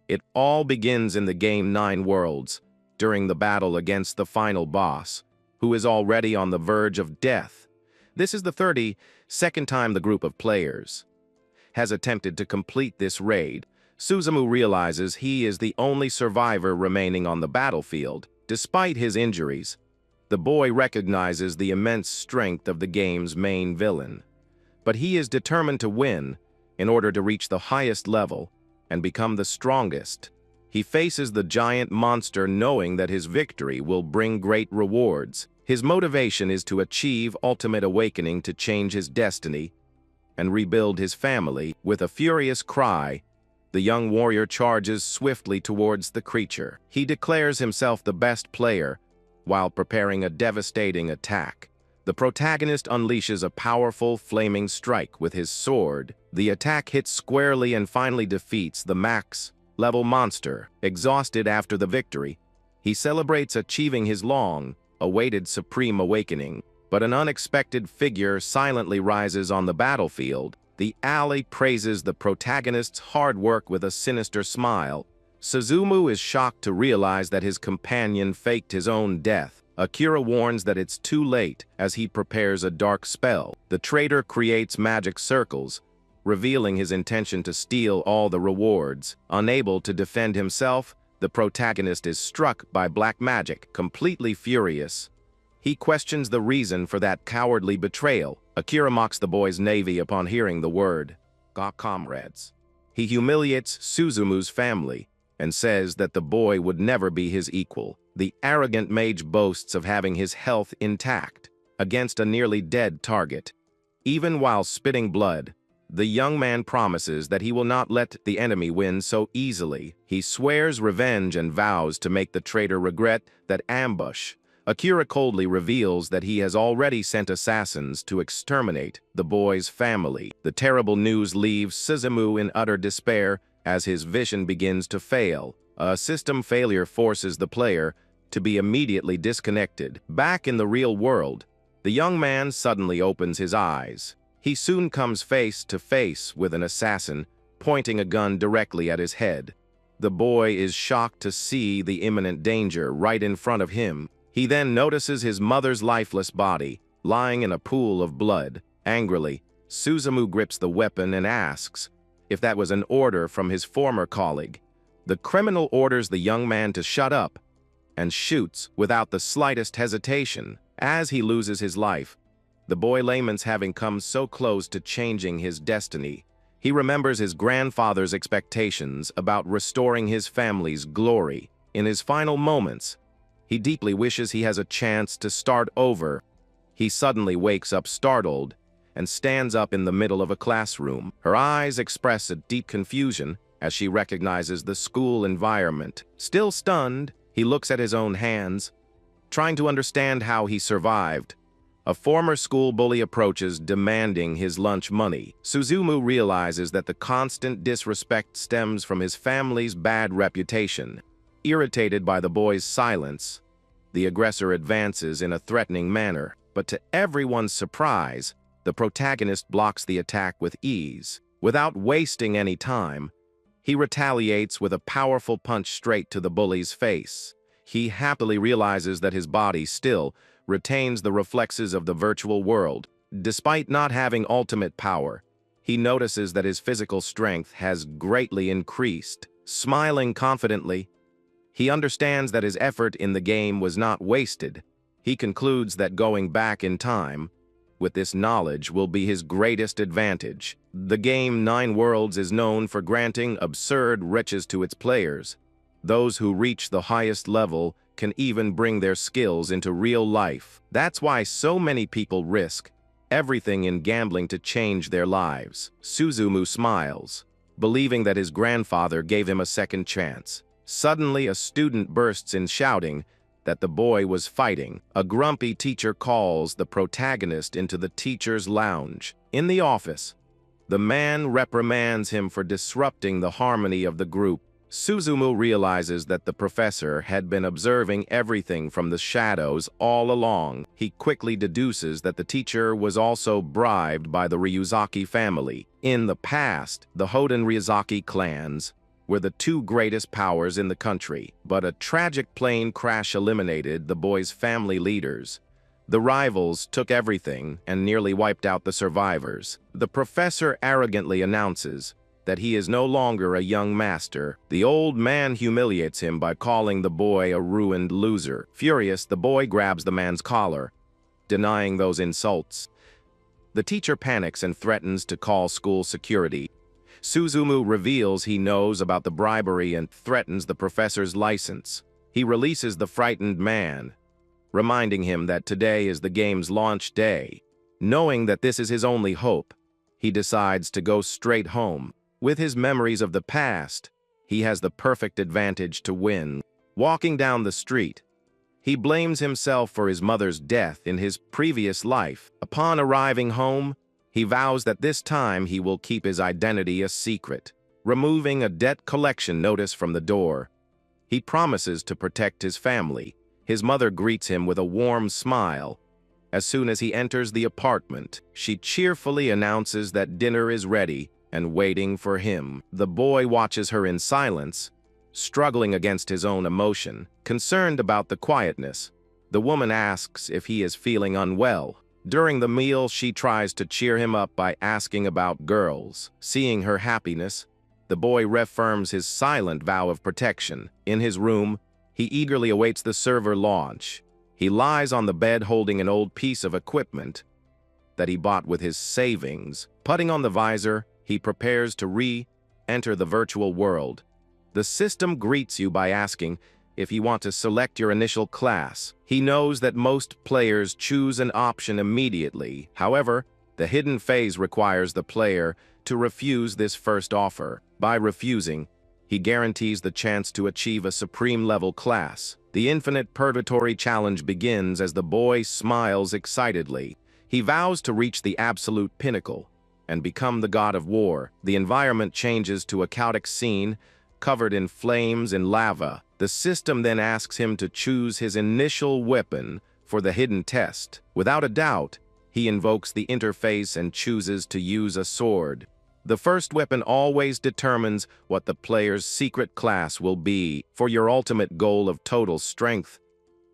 It all begins in the game 9 Worlds, during the battle against the final boss, who is already on the verge of death. This is the 32nd time the group of players has attempted to complete this raid. Suzumu realizes he is the only survivor remaining on the battlefield. Despite his injuries, the boy recognizes the immense strength of the game's main villain. But he is determined to win in order to reach the highest level and become the strongest. He faces the giant monster knowing that his victory will bring great rewards. His motivation is to achieve ultimate awakening to change his destiny and rebuild his family. With a furious cry, the young warrior charges swiftly towards the creature. He declares himself the best player while preparing a devastating attack. The protagonist unleashes a powerful flaming strike with his sword. The attack hits squarely and finally defeats the max-level monster. Exhausted after the victory, he celebrates achieving his long-awaited supreme awakening. But an unexpected figure silently rises on the battlefield. The ally praises the protagonist's hard work with a sinister smile. Suzumu is shocked to realize that his companion faked his own death. Akira warns that it's too late as he prepares a dark spell. The traitor creates magic circles, revealing his intention to steal all the rewards. Unable to defend himself, the protagonist is struck by black magic. Completely furious, he questions the reason for that cowardly betrayal. Akira mocks the boy's navy upon hearing the word, "Ga comrades." He humiliates Suzumu's family and says that the boy would never be his equal. The arrogant mage boasts of having his health intact against a nearly dead target. Even while spitting blood, the young man promises that he will not let the enemy win so easily. He swears revenge and vows to make the traitor regret that ambush. Akira coldly reveals that he has already sent assassins to exterminate the boy's family. The terrible news leaves Suzumu in utter despair as his vision begins to fail. A system failure forces the player to be immediately disconnected. Back in the real world, the young man suddenly opens his eyes. He soon comes face to face with an assassin, pointing a gun directly at his head. The boy is shocked to see the imminent danger right in front of him. He then notices his mother's lifeless body, lying in a pool of blood. Angrily, Suzumu grips the weapon and asks if that was an order from his former colleague. The criminal orders the young man to shut up and shoots without the slightest hesitation. As he loses his life, the boy laments having come so close to changing his destiny. He remembers his grandfather's expectations about restoring his family's glory. In his final moments, he deeply wishes he has a chance to start over. He suddenly wakes up startled and stands up in the middle of a classroom. Her eyes express a deep confusion as she recognizes the school environment. Still stunned, he looks at his own hands, trying to understand how he survived. A former school bully approaches, demanding his lunch money. Suzumu realizes that the constant disrespect stems from his family's bad reputation. Irritated by the boy's silence, the aggressor advances in a threatening manner. But to everyone's surprise, the protagonist blocks the attack with ease. Without wasting any time, he retaliates with a powerful punch straight to the bully's face. He happily realizes that his body still retains the reflexes of the virtual world. Despite not having ultimate power, he notices that his physical strength has greatly increased. Smiling confidently, he understands that his effort in the game was not wasted. He concludes that going back in time with this knowledge will be his greatest advantage. The game 9 Worlds is known for granting absurd riches to its players. Those who reach the highest level can even bring their skills into real life. That's why so many people risk everything in gambling to change their lives. Suzumu smiles, believing that his grandfather gave him a second chance. Suddenly, a student bursts in shouting that the boy was fighting. A grumpy teacher calls the protagonist into the teacher's lounge. In the office, the man reprimands him for disrupting the harmony of the group. Suzumu realizes that the professor had been observing everything from the shadows all along. He quickly deduces that the teacher was also bribed by the Ryuzaki family. In the past, the Hoden Ryuzaki clans were the two greatest powers in the country, but a tragic plane crash eliminated the boy's family leaders. The rivals took everything and nearly wiped out the survivors. The professor arrogantly announces that he is no longer a young master. The old man humiliates him by calling the boy a ruined loser. Furious, the boy grabs the man's collar, denying those insults. The teacher panics and threatens to call school security. Suzumu reveals he knows about the bribery and threatens the professor's license. He releases the frightened man, reminding him that today is the game's launch day. Knowing that this is his only hope, he decides to go straight home. With his memories of the past, he has the perfect advantage to win. Walking down the street, he blames himself for his mother's death in his previous life. Upon arriving home, he vows that this time he will keep his identity a secret. Removing a debt collection notice from the door, he promises to protect his family. His mother greets him with a warm smile. As soon as he enters the apartment, she cheerfully announces that dinner is ready and waiting for him. The boy watches her in silence, struggling against his own emotion. Concerned about the quietness, the woman asks if he is feeling unwell. During the meal, she tries to cheer him up by asking about girls. Seeing her happiness, the boy reaffirms his silent vow of protection. In his room, he eagerly awaits the server launch. He lies on the bed holding an old piece of equipment that he bought with his savings. Putting on the visor, he prepares to re-enter the virtual world. The system greets you by asking if you want to select your initial class. He knows that most players choose an option immediately. However, the hidden phase requires the player to refuse this first offer. By refusing, he guarantees the chance to achieve a supreme-level class. The infinite purgatory challenge begins as the boy smiles excitedly. He vows to reach the absolute pinnacle and become the god of war. The environment changes to a chaotic scene covered in flames and lava. The system then asks him to choose his initial weapon for the hidden test. Without a doubt, he invokes the interface and chooses to use a sword. The first weapon always determines what the player's secret class will be. For your ultimate goal of total strength,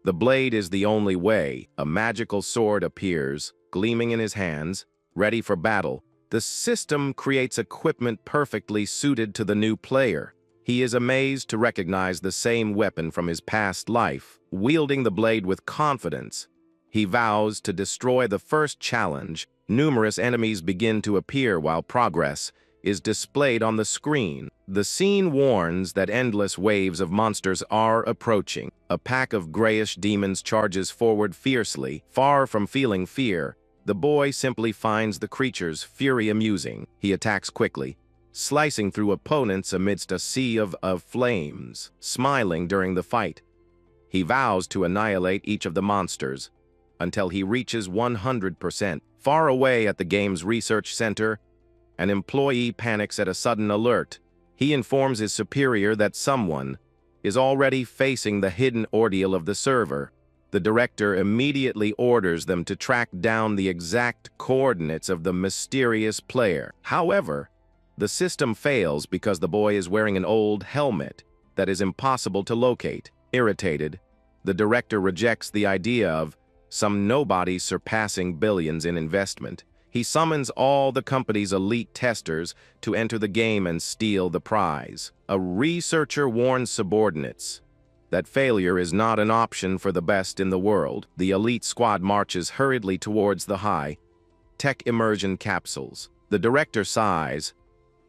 the blade is the only way. A magical sword appears, gleaming in his hands, ready for battle. The system creates equipment perfectly suited to the new player. He is amazed to recognize the same weapon from his past life. Wielding the blade with confidence, he vows to destroy the first challenge. Numerous enemies begin to appear while progress is displayed on the screen. The scene warns that endless waves of monsters are approaching. A pack of grayish demons charges forward fiercely. Far from feeling fear, the boy simply finds the creature's fury amusing. He attacks quickly, slicing through opponents amidst a sea of flames. Smiling during the fight, he vows to annihilate each of the monsters until he reaches 100%. Far away at the game's research center, an employee panics at a sudden alert. He informs his superior that someone is already facing the hidden ordeal of the server. The director immediately orders them to track down the exact coordinates of the mysterious player. However, the system fails because the boy is wearing an old helmet that is impossible to locate. Irritated, the director rejects the idea of some nobody surpassing billions in investment. He summons all the company's elite testers to enter the game and steal the prize. A researcher warns subordinates that failure is not an option for the best in the world. The elite squad marches hurriedly towards the high-tech immersion capsules. The director sighs,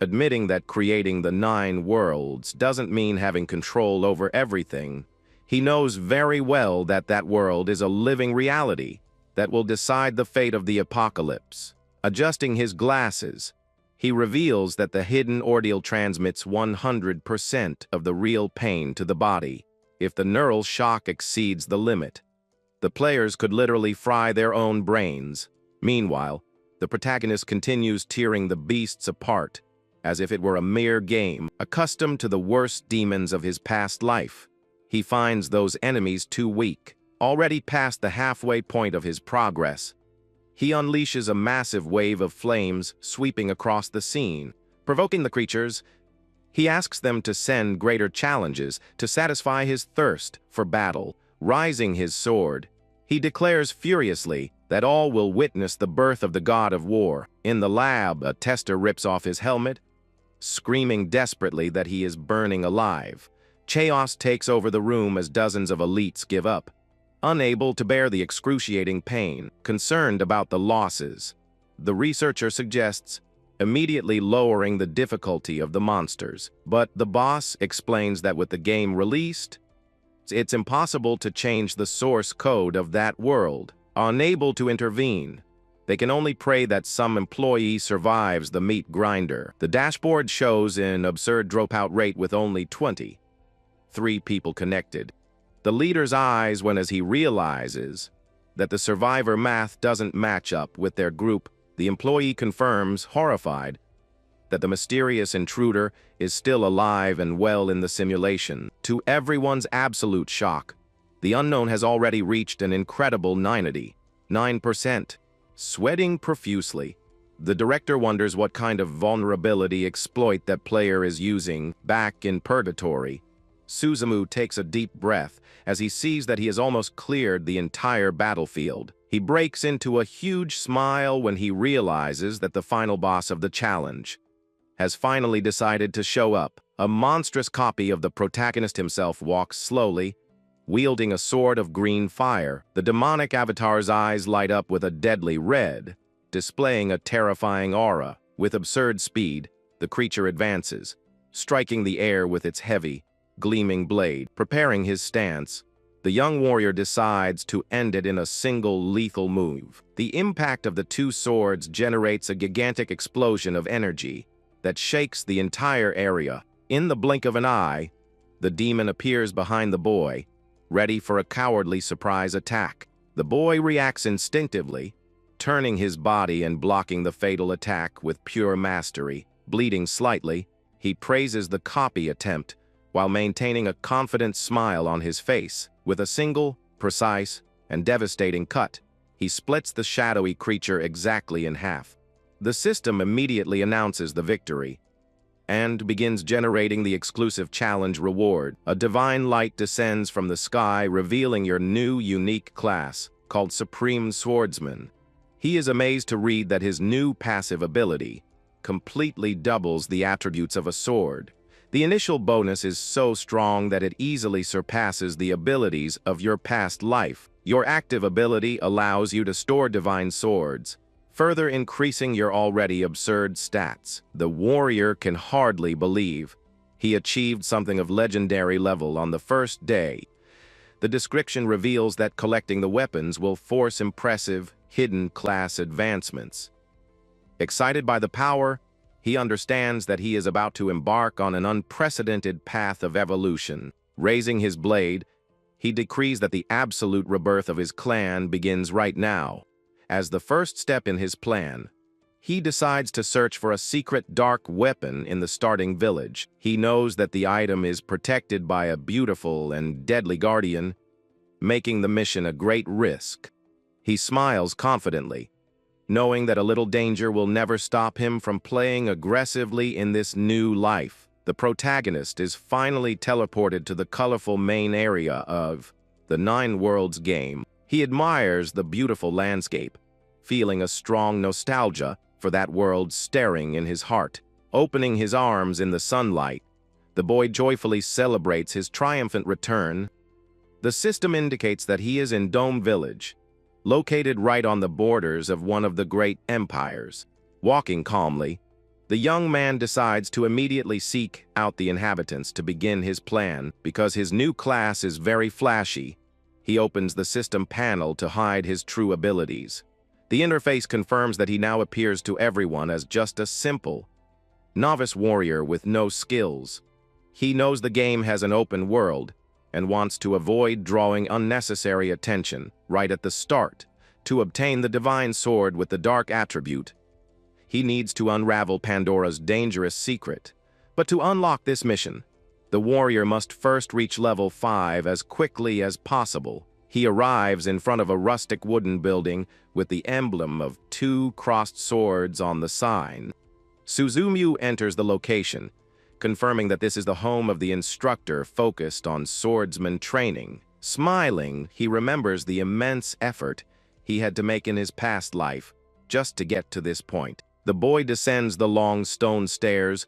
admitting that creating the 9 worlds doesn't mean having control over everything. He knows very well that that world is a living reality that will decide the fate of the apocalypse. Adjusting his glasses, he reveals that the hidden ordeal transmits 100% of the real pain to the body. If the neural shock exceeds the limit, the players could literally fry their own brains. Meanwhile, the protagonist continues tearing the beasts apart, as if it were a mere game. Accustomed to the worst demons of his past life, he finds those enemies too weak. Already past the halfway point of his progress, he unleashes a massive wave of flames sweeping across the scene. Provoking the creatures, He asks them to send greater challenges to satisfy his thirst for battle. Raising his sword, he declares furiously that all will witness the birth of the god of war. In the lab, a tester rips off his helmet, screaming desperately that he is burning alive. Chaos takes over the room as dozens of elites give up, unable to bear the excruciating pain. Concerned about the losses, the researcher suggests immediately lowering the difficulty of the monsters. But the boss explains that with the game released, it's impossible to change the source code of that world. Unable to intervene, they can only pray that some employee survives the meat grinder. The dashboard shows an absurd dropout rate with only 23 people connected. The leader's eyes when as he realizes that the survivor math doesn't match up with their group. The employee confirms, horrified, that the mysterious intruder is still alive and well in the simulation. To everyone's absolute shock, the unknown has already reached an incredible 99%. Sweating profusely, the director wonders what kind of vulnerability exploit that player is using. Back in purgatory, Suzumu takes a deep breath as he sees that he has almost cleared the entire battlefield. He breaks into a huge smile when he realizes that the final boss of the challenge has finally decided to show up. A monstrous copy of the protagonist himself walks slowly, wielding a sword of green fire. The demonic avatar's eyes light up with a deadly red, displaying a terrifying aura. With absurd speed, the creature advances, striking the air with its heavy, gleaming blade. Preparing his stance, the young warrior decides to end it in a single lethal move. The impact of the two swords generates a gigantic explosion of energy that shakes the entire area. In the blink of an eye, the demon appears behind the boy, ready for a cowardly surprise attack. The boy reacts instinctively, turning his body and blocking the fatal attack with pure mastery. Bleeding slightly, he praises the copy attempt while maintaining a confident smile on his face. With a single, precise, and devastating cut, he splits the shadowy creature exactly in half. The system immediately announces the victory and begins generating the exclusive challenge reward. A divine light descends from the sky, revealing your new unique class, called Supreme Swordsman. He is amazed to read that his new passive ability completely doubles the attributes of a sword. The initial bonus is so strong that it easily surpasses the abilities of your past life. Your active ability allows you to store divine swords, further increasing your already absurd stats. The warrior can hardly believe he achieved something of legendary level on the first day. The description reveals that collecting the weapons will force impressive, hidden class advancements. Excited by the power, he understands that he is about to embark on an unprecedented path of evolution. Raising his blade, he decrees that the absolute rebirth of his clan begins right now. As the first step in his plan, he decides to search for a secret dark weapon in the starting village. He knows that the item is protected by a beautiful and deadly guardian, making the mission a great risk. He smiles confidently, knowing that a little danger will never stop him from playing aggressively in this new life. The protagonist is finally teleported to the colorful main area of the Nine Worlds game. He admires the beautiful landscape, feeling a strong nostalgia for that world staring in his heart. Opening his arms in the sunlight, the boy joyfully celebrates his triumphant return. The system indicates that he is in Dome Village, located right on the borders of one of the great empires. Walking calmly, the young man decides to immediately seek out the inhabitants to begin his plan. Because his new class is very flashy, he opens the system panel to hide his true abilities. The interface confirms that he now appears to everyone as just a simple, novice warrior with no skills. He knows the game has an open world and wants to avoid drawing unnecessary attention right at the start. To obtain the divine sword with the dark attribute, he needs to unravel Pandora's dangerous secret. But to unlock this mission, the warrior must first reach level 5 as quickly as possible. He arrives in front of a rustic wooden building with the emblem of 2 crossed swords on the sign. Suzumu enters the location, confirming that this is the home of the instructor focused on swordsman training. Smiling, he remembers the immense effort he had to make in his past life just to get to this point. The boy descends the long stone stairs,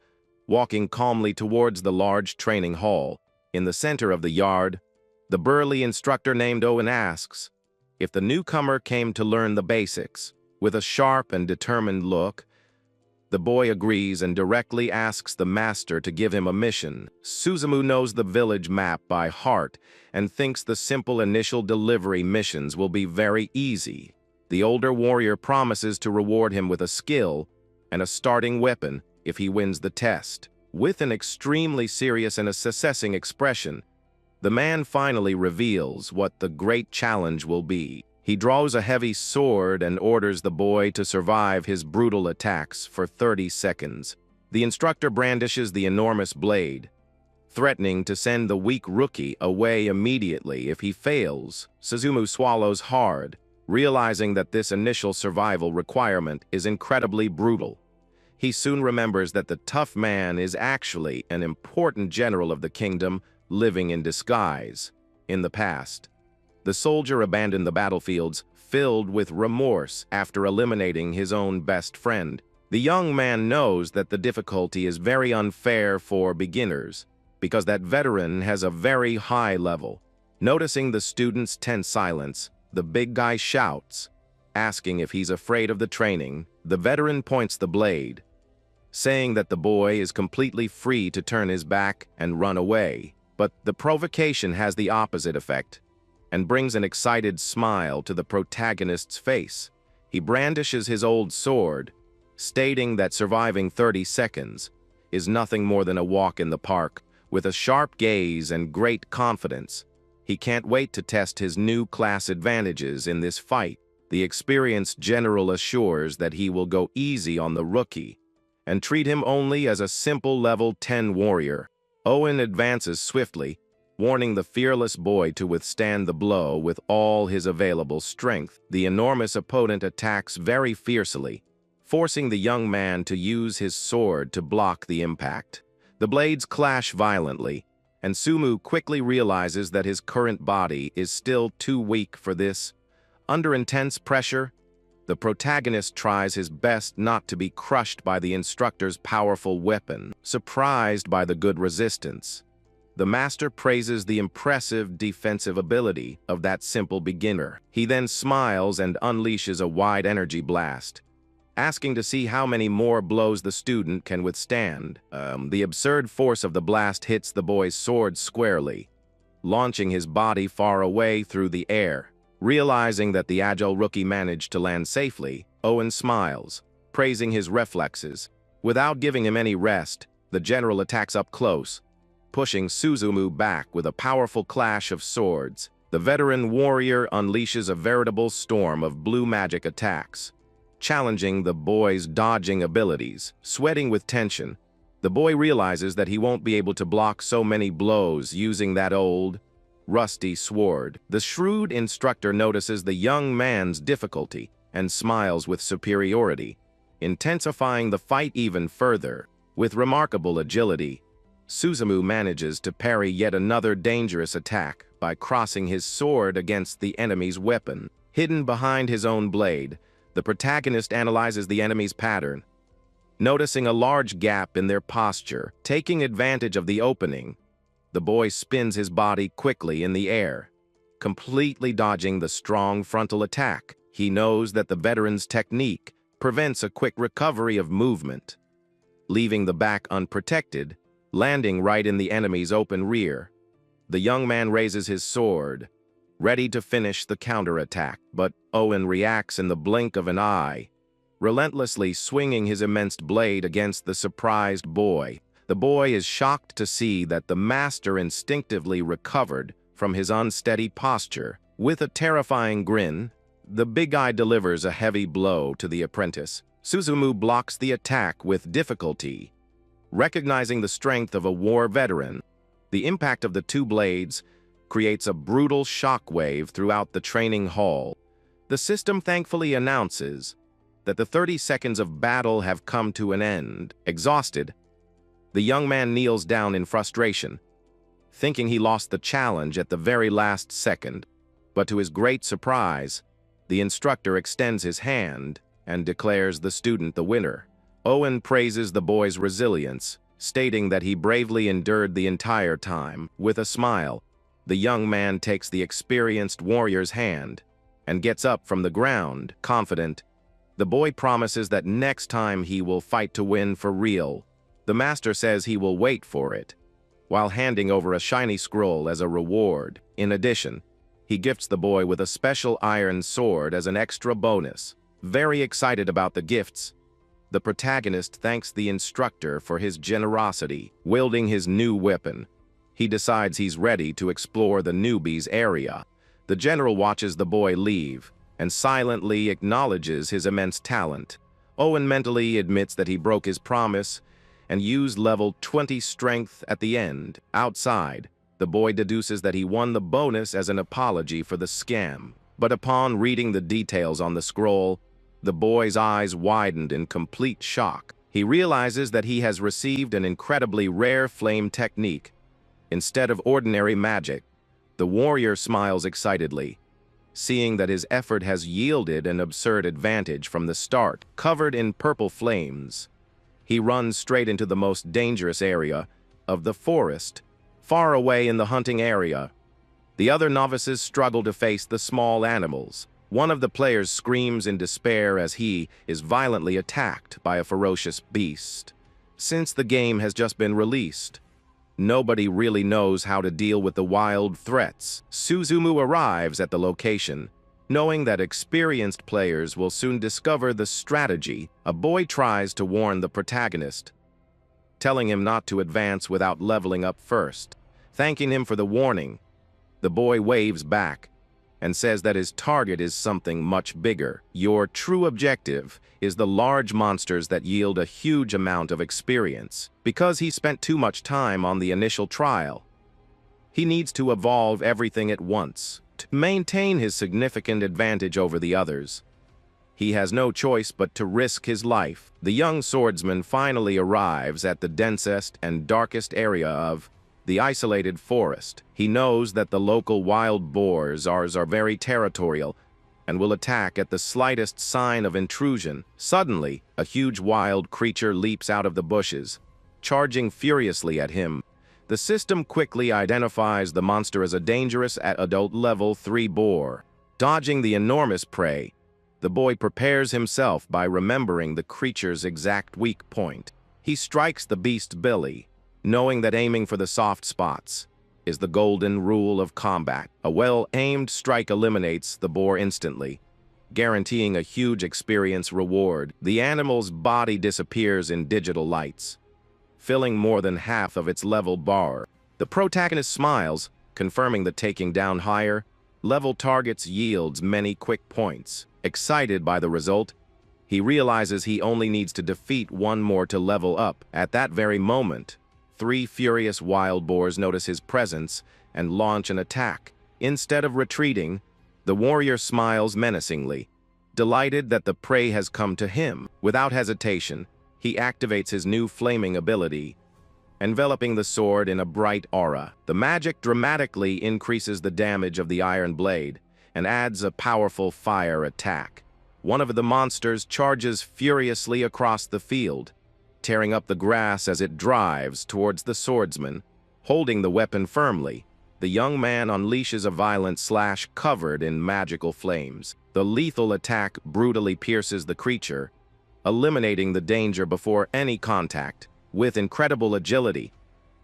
walking calmly towards the large training hall. In the center of the yard, the burly instructor named Owen asks if the newcomer came to learn the basics. With a sharp and determined look, the boy agrees and directly asks the master to give him a mission. Suzumu knows the village map by heart and thinks the simple initial delivery missions will be very easy. The older warrior promises to reward him with a skill and a starting weapon if he wins the test. With an extremely serious and assessing expression, the man finally reveals what the great challenge will be. He draws a heavy sword and orders the boy to survive his brutal attacks for 30 seconds. The instructor brandishes the enormous blade, threatening to send the weak rookie away immediately if he fails. Suzumu swallows hard, realizing that this initial survival requirement is incredibly brutal. He soon remembers that the tough man is actually an important general of the kingdom living in disguise. In the past, the soldier abandoned the battlefields filled with remorse after eliminating his own best friend. The young man knows that the difficulty is very unfair for beginners because that veteran has a very high level. Noticing the student's tense silence, the big guy shouts, asking if he's afraid of the training. The veteran points the blade, saying that the boy is completely free to turn his back and run away. But the provocation has the opposite effect and brings an excited smile to the protagonist's face. He brandishes his old sword, stating that surviving 30 seconds is nothing more than a walk in the park. With a sharp gaze and great confidence, he can't wait to test his new class advantages in this fight. The experienced general assures that he will go easy on the rookie and treat him only as a simple level 10 warrior. Owen advances swiftly, warning the fearless boy to withstand the blow with all his available strength. The enormous opponent attacks very fiercely, forcing the young man to use his sword to block the impact. The blades clash violently, and Sumu quickly realizes that his current body is still too weak for this. Under intense pressure, the protagonist tries his best not to be crushed by the instructor's powerful weapon. Surprised by the good resistance, the master praises the impressive defensive ability of that simple beginner. He then smiles and unleashes a wide energy blast, asking to see how many more blows the student can withstand. The absurd force of the blast hits the boy's sword squarely, launching his body far away through the air. Realizing that the agile rookie managed to land safely, Owen smiles, praising his reflexes. Without giving him any rest, the general attacks up close, pushing Suzumu back with a powerful clash of swords. The veteran warrior unleashes a veritable storm of blue magic attacks, challenging the boy's dodging abilities. Sweating with tension, the boy realizes that he won't be able to block so many blows using that old, rusty sword. The shrewd instructor notices the young man's difficulty and smiles with superiority, intensifying the fight even further. With remarkable agility, Suzumu manages to parry yet another dangerous attack by crossing his sword against the enemy's weapon. Hidden behind his own blade, the protagonist analyzes the enemy's pattern, noticing a large gap in their posture. Taking advantage of the opening, the boy spins his body quickly in the air, completely dodging the strong frontal attack. He knows that the veteran's technique prevents a quick recovery of movement, leaving the back unprotected, landing right in the enemy's open rear. The young man raises his sword, ready to finish the counterattack, but Owen reacts in the blink of an eye, relentlessly swinging his immense blade against the surprised boy. The boy is shocked to see that the master instinctively recovered from his unsteady posture. With a terrifying grin, the big guy delivers a heavy blow to the apprentice. Suzumu blocks the attack with difficulty, recognizing the strength of a war veteran. The impact of the two blades creates a brutal shockwave throughout the training hall. The system thankfully announces that the 30 seconds of battle have come to an end. Exhausted, The young man kneels down in frustration, thinking he lost the challenge at the very last second. But to his great surprise, the instructor extends his hand and declares the student the winner. Owen praises the boy's resilience, stating that he bravely endured the entire time. With a smile, the young man takes the experienced warrior's hand and gets up from the ground, confident. The boy promises that next time he will fight to win for real. The master says he will wait for it, while handing over a shiny scroll as a reward. In addition, he gifts the boy with a special iron sword as an extra bonus. Very excited about the gifts, the protagonist thanks the instructor for his generosity. Wielding his new weapon, he decides he's ready to explore the newbie's area. The general watches the boy leave and silently acknowledges his immense talent. Owen mentally admits that he broke his promise and used level 20 strength at the end. Outside, the boy deduces that he won the bonus as an apology for the scam. But upon reading the details on the scroll, the boy's eyes widened in complete shock. He realizes that he has received an incredibly rare flame technique instead of ordinary magic. The warrior smiles excitedly, seeing that his effort has yielded an absurd advantage from the start. Covered in purple flames, he runs straight into the most dangerous area of the forest, far away in the hunting area. The other novices struggle to face the small animals. One of the players screams in despair as he is violently attacked by a ferocious beast. Since the game has just been released, nobody really knows how to deal with the wild threats. Suzumu arrives at the location, knowing that experienced players will soon discover the strategy. A boy tries to warn the protagonist, telling him not to advance without leveling up first. Thanking him for the warning, the boy waves back and says that his target is something much bigger. Your true objective is the large monsters that yield a huge amount of experience. Because he spent too much time on the initial trial, he needs to evolve everything at once to maintain his significant advantage over the others. He has no choice but to risk his life. The young swordsman finally arrives at the densest and darkest area of the isolated forest. He knows that the local wild boars are very territorial and will attack at the slightest sign of intrusion. Suddenly, a huge wild creature leaps out of the bushes, charging furiously at him. The system quickly identifies the monster as a dangerous at adult level 3 boar. Dodging the enormous prey, the boy prepares himself by remembering the creature's exact weak point. He strikes the beast's belly, knowing that aiming for the soft spots is the golden rule of combat. A well-aimed strike eliminates the boar instantly, guaranteeing a huge experience reward. The animal's body disappears in digital lights, filling more than half of its level bar. The protagonist smiles, confirming that taking down higher level targets yields many quick points. Excited by the result, he realizes he only needs to defeat one more to level up. At that very moment, 3 furious wild boars notice his presence and launch an attack. Instead of retreating, the warrior smiles menacingly, delighted that the prey has come to him. Without hesitation, he activates his new flaming ability, enveloping the sword in a bright aura. The magic dramatically increases the damage of the iron blade and adds a powerful fire attack. One of the monsters charges furiously across the field, tearing up the grass as it drives towards the swordsman. Holding the weapon firmly, the young man unleashes a violent slash covered in magical flames. The lethal attack brutally pierces the creature, eliminating the danger before any contact. With incredible agility,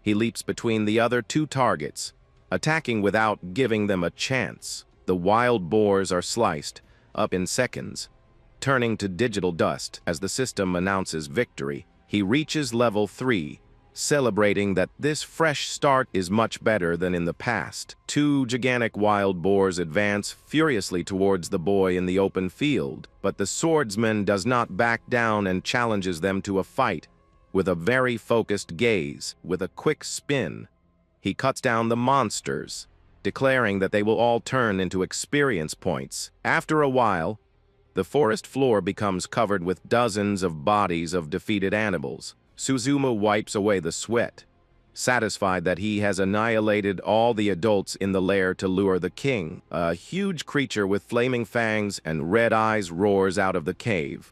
he leaps between the other 2 targets, attacking without giving them a chance. The wild boars are sliced up in seconds, turning to digital dust as the system announces victory. He reaches level 3, celebrating that this fresh start is much better than in the past. 2 gigantic wild boars advance furiously towards the boy in the open field, but the swordsman does not back down and challenges them to a fight. With a very focused gaze, with a quick spin, he cuts down the monsters, declaring that they will all turn into experience points. After a while, the forest floor becomes covered with dozens of bodies of defeated animals. Suzumu wipes away the sweat, satisfied that he has annihilated all the adults in the lair to lure the king. A huge creature with flaming fangs and red eyes roars out of the cave.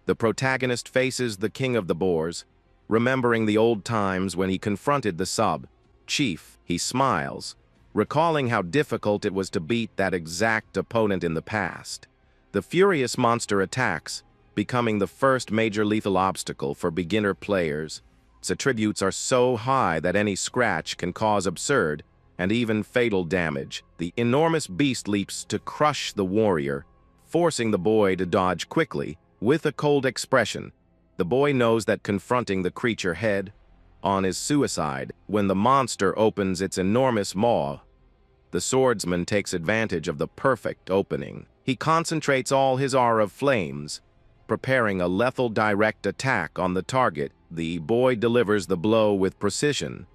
The protagonist faces the king of the boars, remembering the old times when he confronted the sub-chief. He smiles, recalling how difficult it was to beat that exact opponent in the past. The furious monster attacks, becoming the first major lethal obstacle for beginner players. Its attributes are so high that any scratch can cause absurd and even fatal damage. The enormous beast leaps to crush the warrior, forcing the boy to dodge quickly. With a cold expression, the boy knows that confronting the creature head-on is suicide. When the monster opens its enormous maw, the swordsman takes advantage of the perfect opening. He concentrates all his aura of flames, preparing a lethal direct attack on the target. The boy delivers the blow with precision,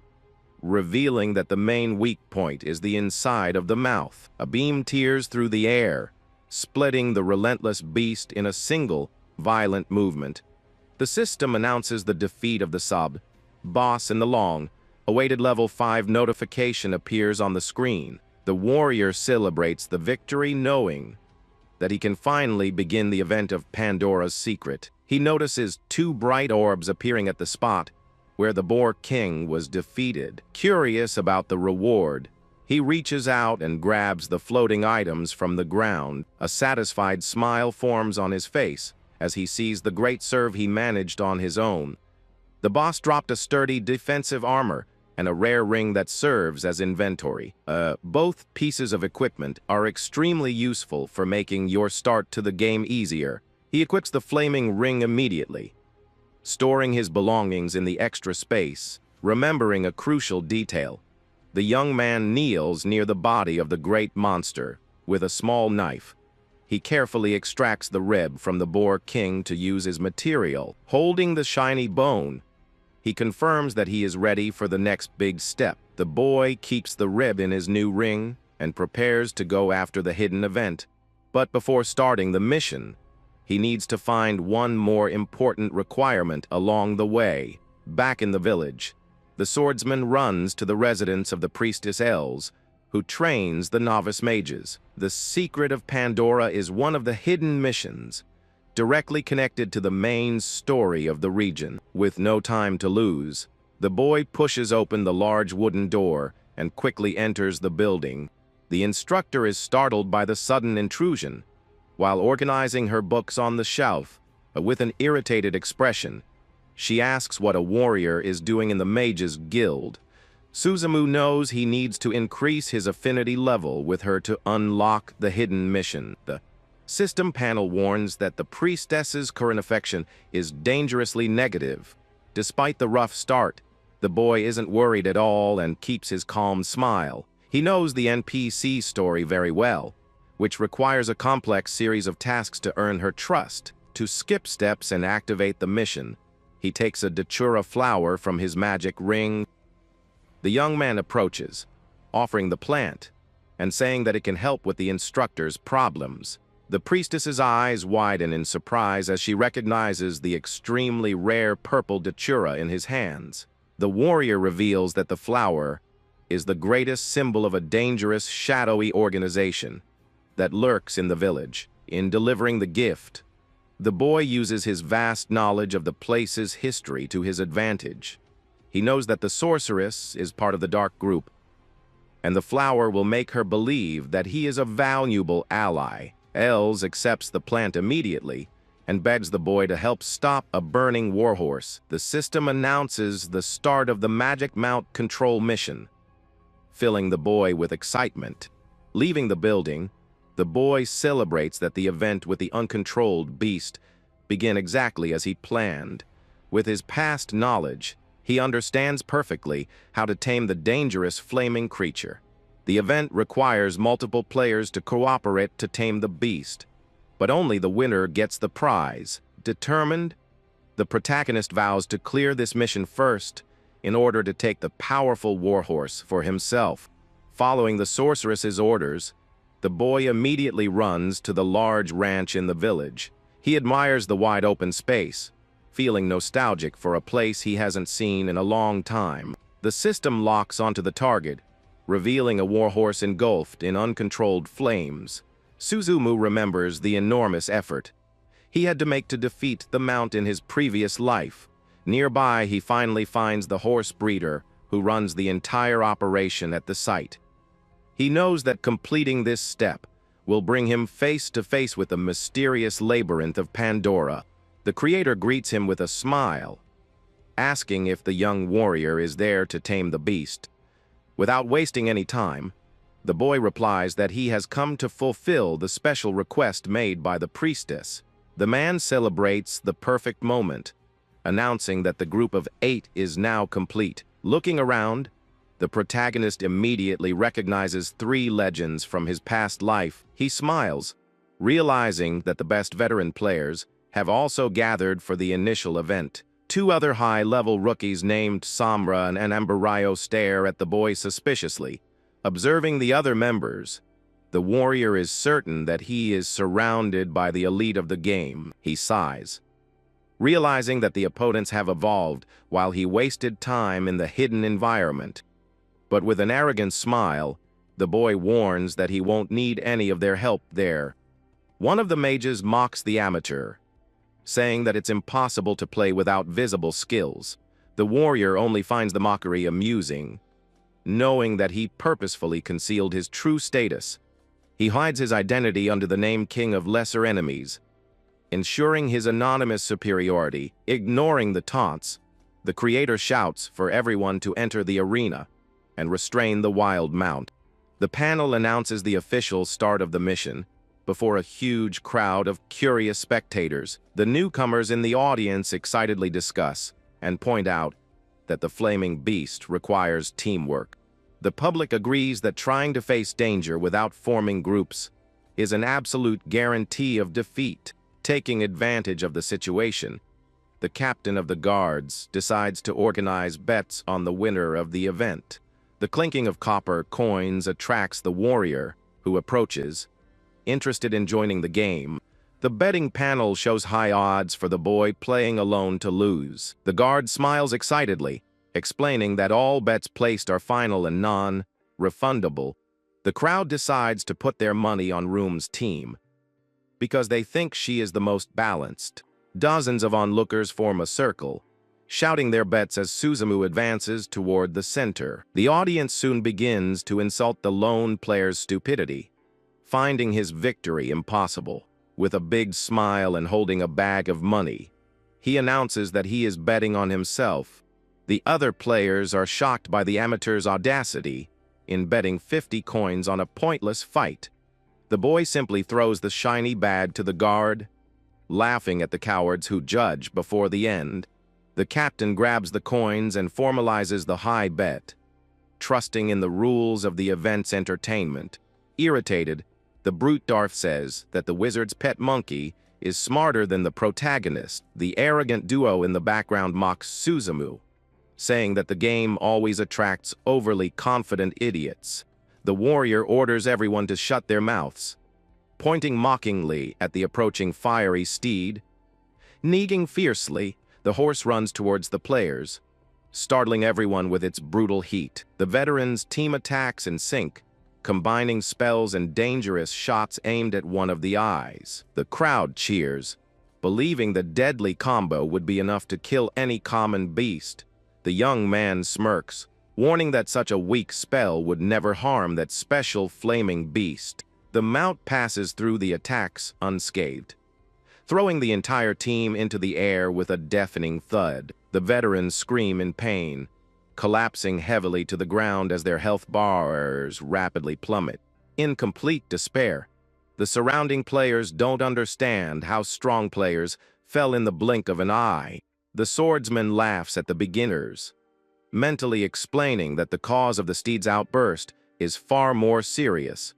revealing that the main weak point is the inside of the mouth. A beam tears through the air, splitting the relentless beast in a single, violent movement. The system announces the defeat of the sub-boss in the long-awaited level 5 notification appears on the screen. The warrior celebrates the victory, knowing that he can finally begin the event of Pandora's secret. He notices 2 bright orbs appearing at the spot where the Boar King was defeated. Curious about the reward, he reaches out and grabs the floating items from the ground. A satisfied smile forms on his face as he sees the great serve he managed on his own. The boss dropped a sturdy defensive armor and a rare ring that serves as inventory. Both pieces of equipment are extremely useful for making your start to the game easier. He equips the flaming ring immediately, storing his belongings in the extra space. Remembering a crucial detail, the young man kneels near the body of the great monster with a small knife. He carefully extracts the rib from the Boar King to use as material. Holding the shiny bone, he confirms that he is ready for the next big step. The boy keeps the rib in his new ring and prepares to go after the hidden event. But before starting the mission, he needs to find one more important requirement along the way. Back in the village, the swordsman runs to the residence of the priestess Els, who trains the novice mages. The secret of Pandora is one of the hidden missions, directly connected to the main story of the region. With no time to lose, the boy pushes open the large wooden door and quickly enters the building. The instructor is startled by the sudden intrusion. While organizing her books on the shelf, with an irritated expression, she asks what a warrior is doing in the Mages Guild. Suzumu knows he needs to increase his affinity level with her to unlock the hidden mission. The system panel warns that the priestess's current affection is dangerously negative. Despite the rough start, the boy isn't worried at all and keeps his calm smile. He knows the NPC story very well, which requires a complex series of tasks to earn her trust. To skip steps and activate the mission, he takes a datura flower from his magic ring. The young man approaches, offering the plant and saying that it can help with the instructor's problems. The priestess's eyes widen in surprise as she recognizes the extremely rare purple datura in his hands. The warrior reveals that the flower is the greatest symbol of a dangerous, shadowy organization that lurks in the village. In delivering the gift, the boy uses his vast knowledge of the place's history to his advantage. He knows that the sorceress is part of the dark group, and the flower will make her believe that he is a valuable ally. Els accepts the plant immediately and begs the boy to help stop a burning warhorse. The system announces the start of the Magic Mount Control mission, filling the boy with excitement. Leaving the building, the boy celebrates that the event with the uncontrolled beast began exactly as he planned. With his past knowledge, he understands perfectly how to tame the dangerous flaming creature. The event requires multiple players to cooperate to tame the beast, but only the winner gets the prize. Determined, the protagonist vows to clear this mission first in order to take the powerful warhorse for himself. Following the sorceress's orders, the boy immediately runs to the large ranch in the village. He admires the wide open space, feeling nostalgic for a place he hasn't seen in a long time. The system locks onto the target, revealing a warhorse engulfed in uncontrolled flames. Suzumu remembers the enormous effort he had to make to defeat the mount in his previous life. Nearby, he finally finds the horse breeder who runs the entire operation at the site. He knows that completing this step will bring him face to face with the mysterious labyrinth of Pandora. The creator greets him with a smile, asking if the young warrior is there to tame the beast. Without wasting any time, the boy replies that he has come to fulfill the special request made by the priestess. The man celebrates the perfect moment, announcing that the group of 8 is now complete. Looking around, the protagonist immediately recognizes 3 legends from his past life. He smiles, realizing that the best veteran players have also gathered for the initial event. 2 other high-level rookies named Samra and Ambarayo stare at the boy suspiciously. Observing the other members, the warrior is certain that he is surrounded by the elite of the game. He sighs, realizing that the opponents have evolved while he wasted time in the hidden environment. But with an arrogant smile, the boy warns that he won't need any of their help there. One of the mages mocks the amateur, saying that it's impossible to play without visible skills. The warrior only finds the mockery amusing, knowing that he purposefully concealed his true status. He hides his identity under the name King of Lesser Enemies, ensuring his anonymous superiority. Ignoring the taunts, the creator shouts for everyone to enter the arena and restrain the wild mount. The panel announces the official start of the mission before a huge crowd of curious spectators. The newcomers in the audience excitedly discuss and point out that the flaming beast requires teamwork. The public agrees that trying to face danger without forming groups is an absolute guarantee of defeat. Taking advantage of the situation, the captain of the guards decides to organize bets on the winner of the event. The clinking of copper coins attracts the warrior, who approaches, interested in joining the game. The betting panel shows high odds for the boy playing alone to lose. The guard smiles excitedly, explaining that all bets placed are final and non-refundable. The crowd decides to put their money on Room's team, because they think she is the most balanced. Dozens of onlookers form a circle, shouting their bets as Suzumu advances toward the center. The audience soon begins to insult the lone player's stupidity, finding his victory impossible. With a big smile and holding a bag of money, he announces that he is betting on himself. The other players are shocked by the amateur's audacity in betting 50 coins on a pointless fight. The boy simply throws the shiny bag to the guard, laughing at the cowards who judge before the end. The captain grabs the coins and formalizes the high bet, trusting in the rules of the event's entertainment. Irritated, the brute Darth says that the wizard's pet monkey is smarter than the protagonist. The arrogant duo in the background mocks Suzumu, saying that the game always attracts overly confident idiots. The warrior orders everyone to shut their mouths, pointing mockingly at the approaching fiery steed. Neiging fiercely, the horse runs towards the players, startling everyone with its brutal heat. The veterans' team attacks in sync, combining spells and dangerous shots aimed at one of the eyes. The crowd cheers, believing the deadly combo would be enough to kill any common beast. The young man smirks, warning that such a weak spell would never harm that special flaming beast. The mount passes through the attacks unscathed, throwing the entire team into the air with a deafening thud. The veterans scream in pain, collapsing heavily to the ground as their health bars rapidly plummet. In complete despair, the surrounding players don't understand how strong players fell in the blink of an eye. The swordsman laughs at the beginners, mentally explaining that the cause of the steed's outburst is far more serious.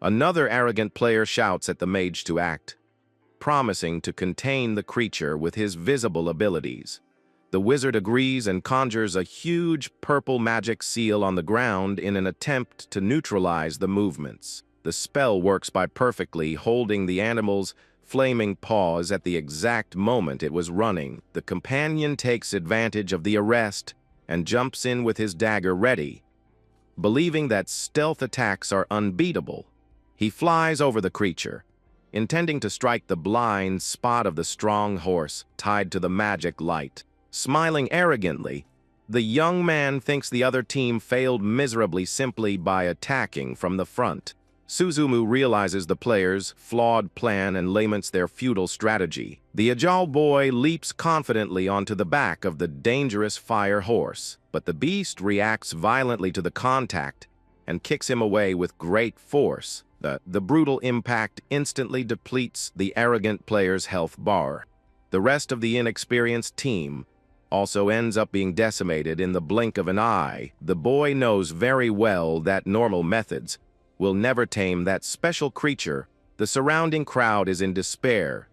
Another arrogant player shouts at the mage to act, promising to contain the creature with his visible abilities. The wizard agrees and conjures a huge purple magic seal on the ground in an attempt to neutralize the movements. The spell works by perfectly holding the animals flaming paws at the exact moment it was running. The companion takes advantage of the arrest and jumps in with his dagger ready. Believing that stealth attacks are unbeatable, he flies over the creature, intending to strike the blind spot of the strong horse tied to the magic light. Smiling arrogantly, the young man thinks the other team failed miserably simply by attacking from the front. Suzumu realizes the players' flawed plan and laments their futile strategy. The agile boy leaps confidently onto the back of the dangerous fire horse, but the beast reacts violently to the contact and kicks him away with great force. The brutal impact instantly depletes the arrogant player's health bar. The rest of the inexperienced team also ends up being decimated in the blink of an eye. The boy knows very well that normal methods will never tame that special creature. The surrounding crowd is in despair,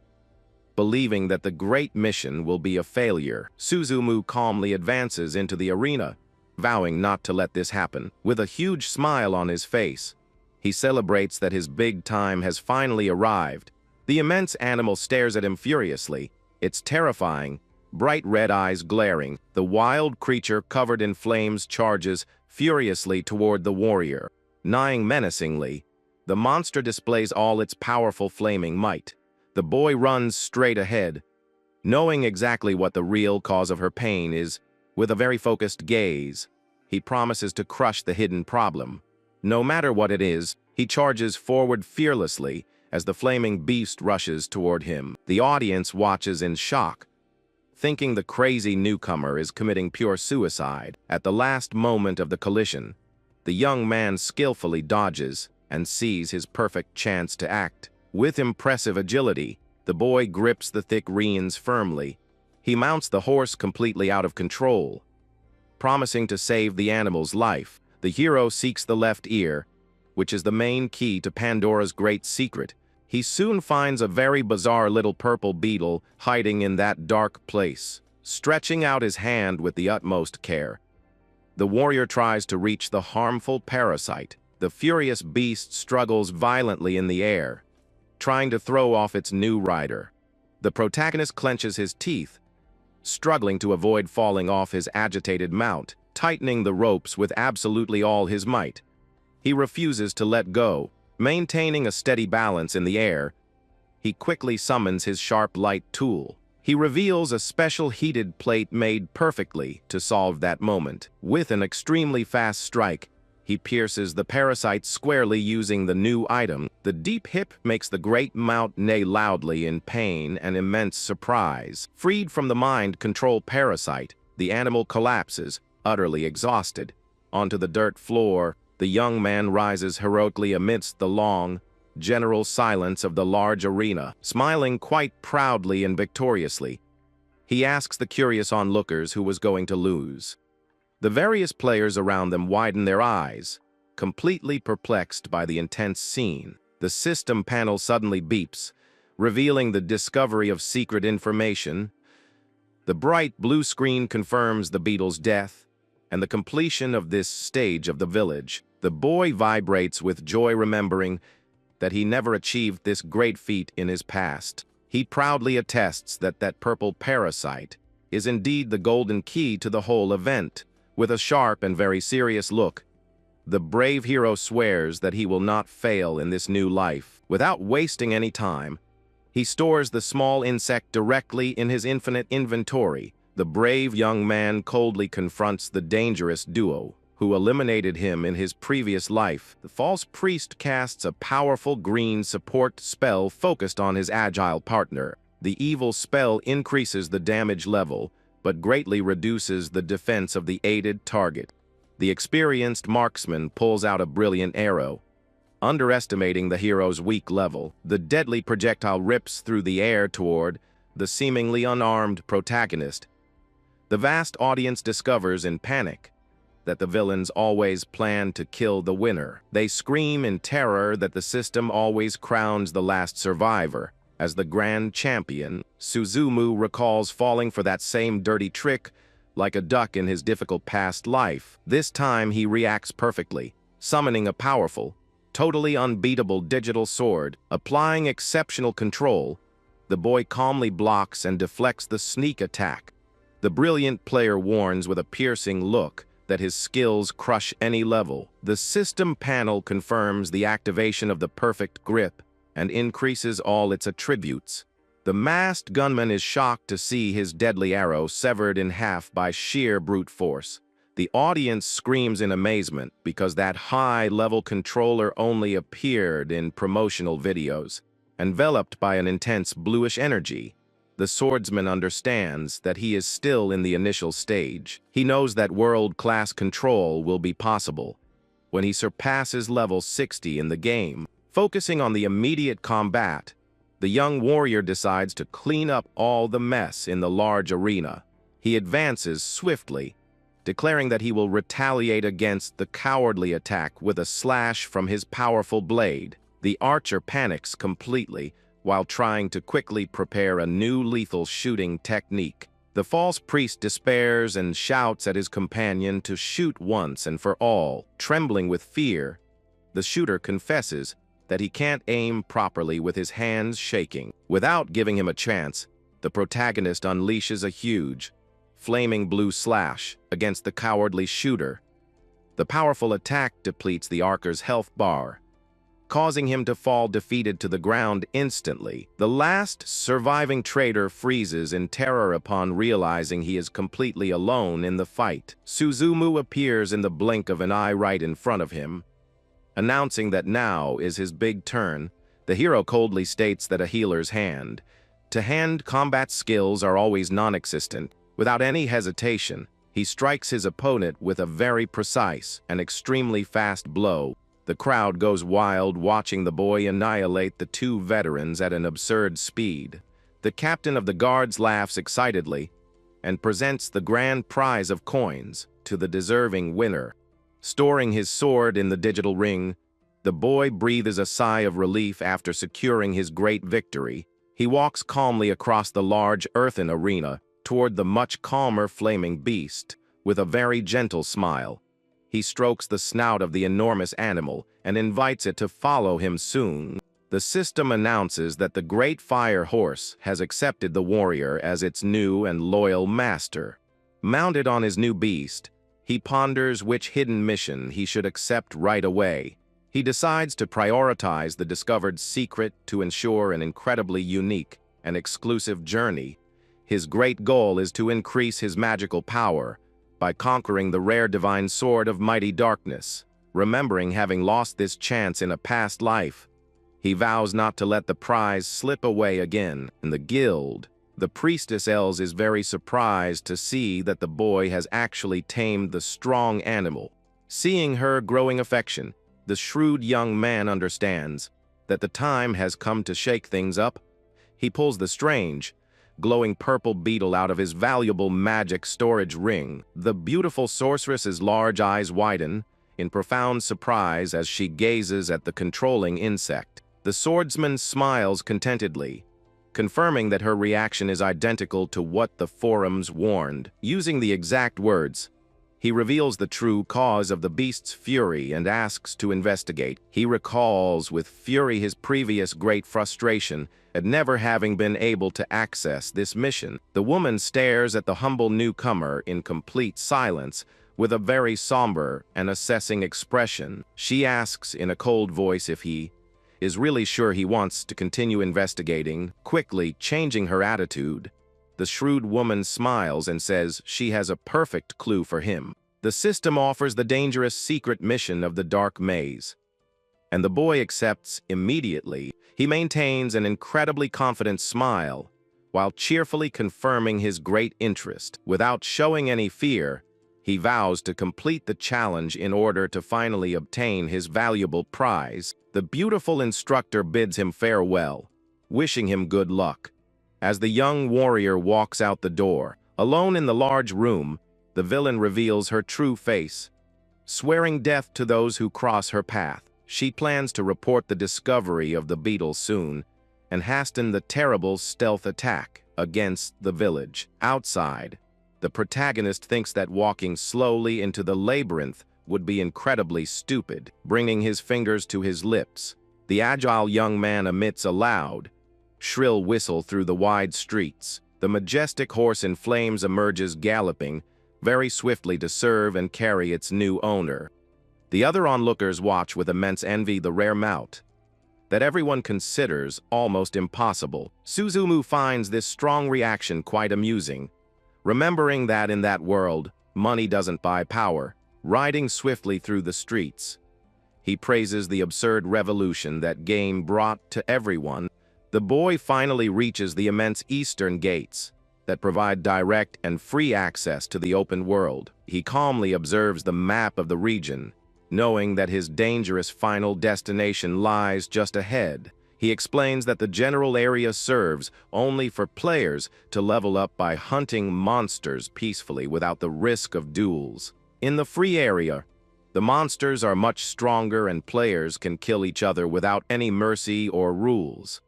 believing that the great mission will be a failure. Suzumu calmly advances into the arena, vowing not to let this happen. With a huge smile on his face, he celebrates that his big time has finally arrived. The immense animal stares at him furiously, its terrifying, bright red eyes glaring. The wild creature covered in flames charges furiously toward the warrior. Neighing menacingly, the monster displays all its powerful flaming might. The boy runs straight ahead, knowing exactly what the real cause of her pain is. With a very focused gaze, he promises to crush the hidden problem. No matter what it is, he charges forward fearlessly as the flaming beast rushes toward him. The audience watches in shock, thinking the crazy newcomer is committing pure suicide. At the last moment of the collision, the young man skillfully dodges and sees his perfect chance to act. With impressive agility, the boy grips the thick reins firmly. He mounts the horse completely out of control, promising to save the animal's life. The hero seeks the left ear, which is the main key to Pandora's great secret. He soon finds a very bizarre little purple beetle hiding in that dark place. Stretching out his hand with the utmost care, the warrior tries to reach the harmful parasite. The furious beast struggles violently in the air, trying to throw off its new rider. The protagonist clenches his teeth, struggling to avoid falling off his agitated mount, tightening the ropes with absolutely all his might. He refuses to let go. Maintaining a steady balance in the air, he quickly summons his sharp light tool. He reveals a special heated plate made perfectly to solve that moment. With an extremely fast strike, he pierces the parasite squarely using the new item. The deep hip makes the great mount neigh loudly in pain and immense surprise. Freed from the mind-control parasite, the animal collapses, utterly exhausted. Onto the dirt floor, the young man rises heroically amidst the long, general silence of the large arena. Smiling quite proudly and victoriously, he asks the curious onlookers who was going to lose. The various players around them widen their eyes, completely perplexed by the intense scene. The system panel suddenly beeps, revealing the discovery of secret information. The bright blue screen confirms the beetle's death and the completion of this stage of the village. The boy vibrates with joy, remembering that he never achieved this great feat in his past. He proudly attests that that purple parasite is indeed the golden key to the whole event. With a sharp and very serious look, the brave hero swears that he will not fail in this new life. Without wasting any time, he stores the small insect directly in his infinite inventory. The brave young man coldly confronts the dangerous duo who eliminated him in his previous life. The false priest casts a powerful green support spell focused on his agile partner. The evil spell increases the damage level, but greatly reduces the defense of the aided target. The experienced marksman pulls out a brilliant arrow. Underestimating the hero's weak level, the deadly projectile rips through the air toward the seemingly unarmed protagonist. The vast audience discovers in panic that the villains always plan to kill the winner. They scream in terror that the system always crowns the last survivor as the grand champion. Suzumu recalls falling for that same dirty trick like a duck in his difficult past life. This time he reacts perfectly, summoning a powerful, totally unbeatable digital sword. Applying exceptional control, the boy calmly blocks and deflects the sneak attack. The brilliant player warns with a piercing look that his skills crush any level. The system panel confirms the activation of the perfect grip and increases all its attributes. The masked gunman is shocked to see his deadly arrow severed in half by sheer brute force. The audience screams in amazement because that high-level controller only appeared in promotional videos. Enveloped by an intense bluish energy, the swordsman understands that he is still in the initial stage. He knows that world-class control will be possible when he surpasses level 60 in the game. Focusing on the immediate combat, the young warrior decides to clean up all the mess in the large arena. He advances swiftly, declaring that he will retaliate against the cowardly attack with a slash from his powerful blade. The archer panics completely while trying to quickly prepare a new lethal shooting technique. The false priest despairs and shouts at his companion to shoot once and for all. Trembling with fear, the shooter confesses that he can't aim properly with his hands shaking. Without giving him a chance, the protagonist unleashes a huge, flaming blue slash against the cowardly shooter. The powerful attack depletes the archer's health bar, causing him to fall defeated to the ground instantly. The last surviving traitor freezes in terror upon realizing he is completely alone in the fight. Suzumu appears in the blink of an eye right in front of him, announcing that now is his big turn. The hero coldly states that a healer's hand-to-hand combat skills are always non-existent. Without any hesitation, he strikes his opponent with a very precise and extremely fast blow. The crowd goes wild watching the boy annihilate the two veterans at an absurd speed. The captain of the guards laughs excitedly and presents the grand prize of coins to the deserving winner. Storing his sword in the digital ring, the boy breathes a sigh of relief after securing his great victory. He walks calmly across the large earthen arena toward the much calmer flaming beast with a very gentle smile. He strokes the snout of the enormous animal and invites it to follow him soon. The system announces that the great fire horse has accepted the warrior as its new and loyal master. Mounted on his new beast, he ponders which hidden mission he should accept right away. He decides to prioritize the discovered secret to ensure an incredibly unique and exclusive journey. His great goal is to increase his magical power by conquering the rare divine sword of mighty darkness. Remembering having lost this chance in a past life, he vows not to let the prize slip away again. In the guild, the priestess Els is very surprised to see that the boy has actually tamed the strong animal. Seeing her growing affection, the shrewd young man understands that the time has come to shake things up. He pulls the strange, glowing purple beetle out of his valuable magic storage ring. The beautiful sorceress's large eyes widen in profound surprise as she gazes at the controlling insect. The swordsman smiles contentedly, confirming that her reaction is identical to what the forums warned. Using the exact words, he reveals the true cause of the beast's fury and asks to investigate. He recalls with fury his previous great frustration at never having been able to access this mission. The woman stares at the humble newcomer in complete silence with a very somber and assessing expression. She asks in a cold voice if he is really sure he wants to continue investigating, quickly changing her attitude. The shrewd woman smiles and says she has a perfect clue for him. The system offers the dangerous secret mission of the Dark Maze, and the boy accepts immediately. He maintains an incredibly confident smile while cheerfully confirming his great interest. Without showing any fear, he vows to complete the challenge in order to finally obtain his valuable prize. The beautiful instructor bids him farewell, wishing him good luck. As the young warrior walks out the door, alone in the large room, the villain reveals her true face, swearing death to those who cross her path. She plans to report the discovery of the beetle soon and hasten the terrible stealth attack against the village. Outside, the protagonist thinks that walking slowly into the labyrinth would be incredibly stupid. Bringing his fingers to his lips, the agile young man emits a loud, shrill whistle through the wide streets. The majestic horse in flames emerges galloping very swiftly to serve and carry its new owner. The other onlookers watch with immense envy the rare mount that everyone considers almost impossible. Suzumu finds this strong reaction quite amusing, remembering that in that world, money doesn't buy power. Riding swiftly through the streets, he praises the absurd revolution that game brought to everyone. The boy finally reaches the immense eastern gates that provide direct and free access to the open world. He calmly observes the map of the region, knowing that his dangerous final destination lies just ahead. He explains that the general area serves only for players to level up by hunting monsters peacefully without the risk of duels. In the free area, the monsters are much stronger and players can kill each other without any mercy or rules.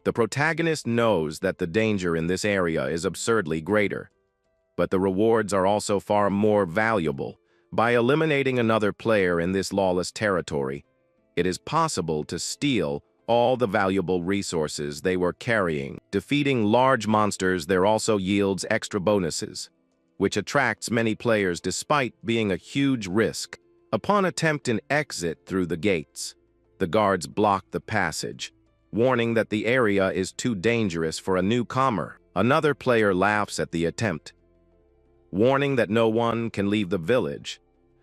The protagonist knows that the danger in this area is absurdly greater, but the rewards are also far more valuable. By eliminating another player in this lawless territory, it is possible to steal all the valuable resources they were carrying. Defeating large monsters there also yields extra bonuses, which attracts many players despite being a huge risk. Upon attempt an exit through the gates, the guards block the passage, warning that the area is too dangerous for a newcomer. Another player laughs at the attempt, warning that no one can leave the village.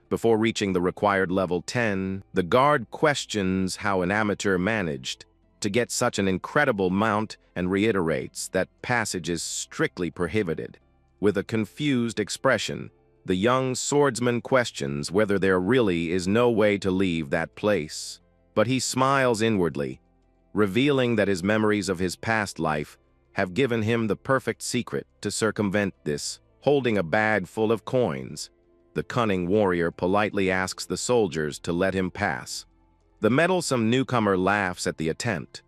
Before reaching the required level 10, the guard questions how an amateur managed to get such an incredible mount and reiterates that passage is strictly prohibited. With a confused expression, the young swordsman questions whether there really is no way to leave that place. But he smiles inwardly, revealing that his memories of his past life have given him the perfect secret to circumvent this. Holding a bag full of coins, the cunning warrior politely asks the soldiers to let him pass. The meddlesome newcomer laughs at the attempt,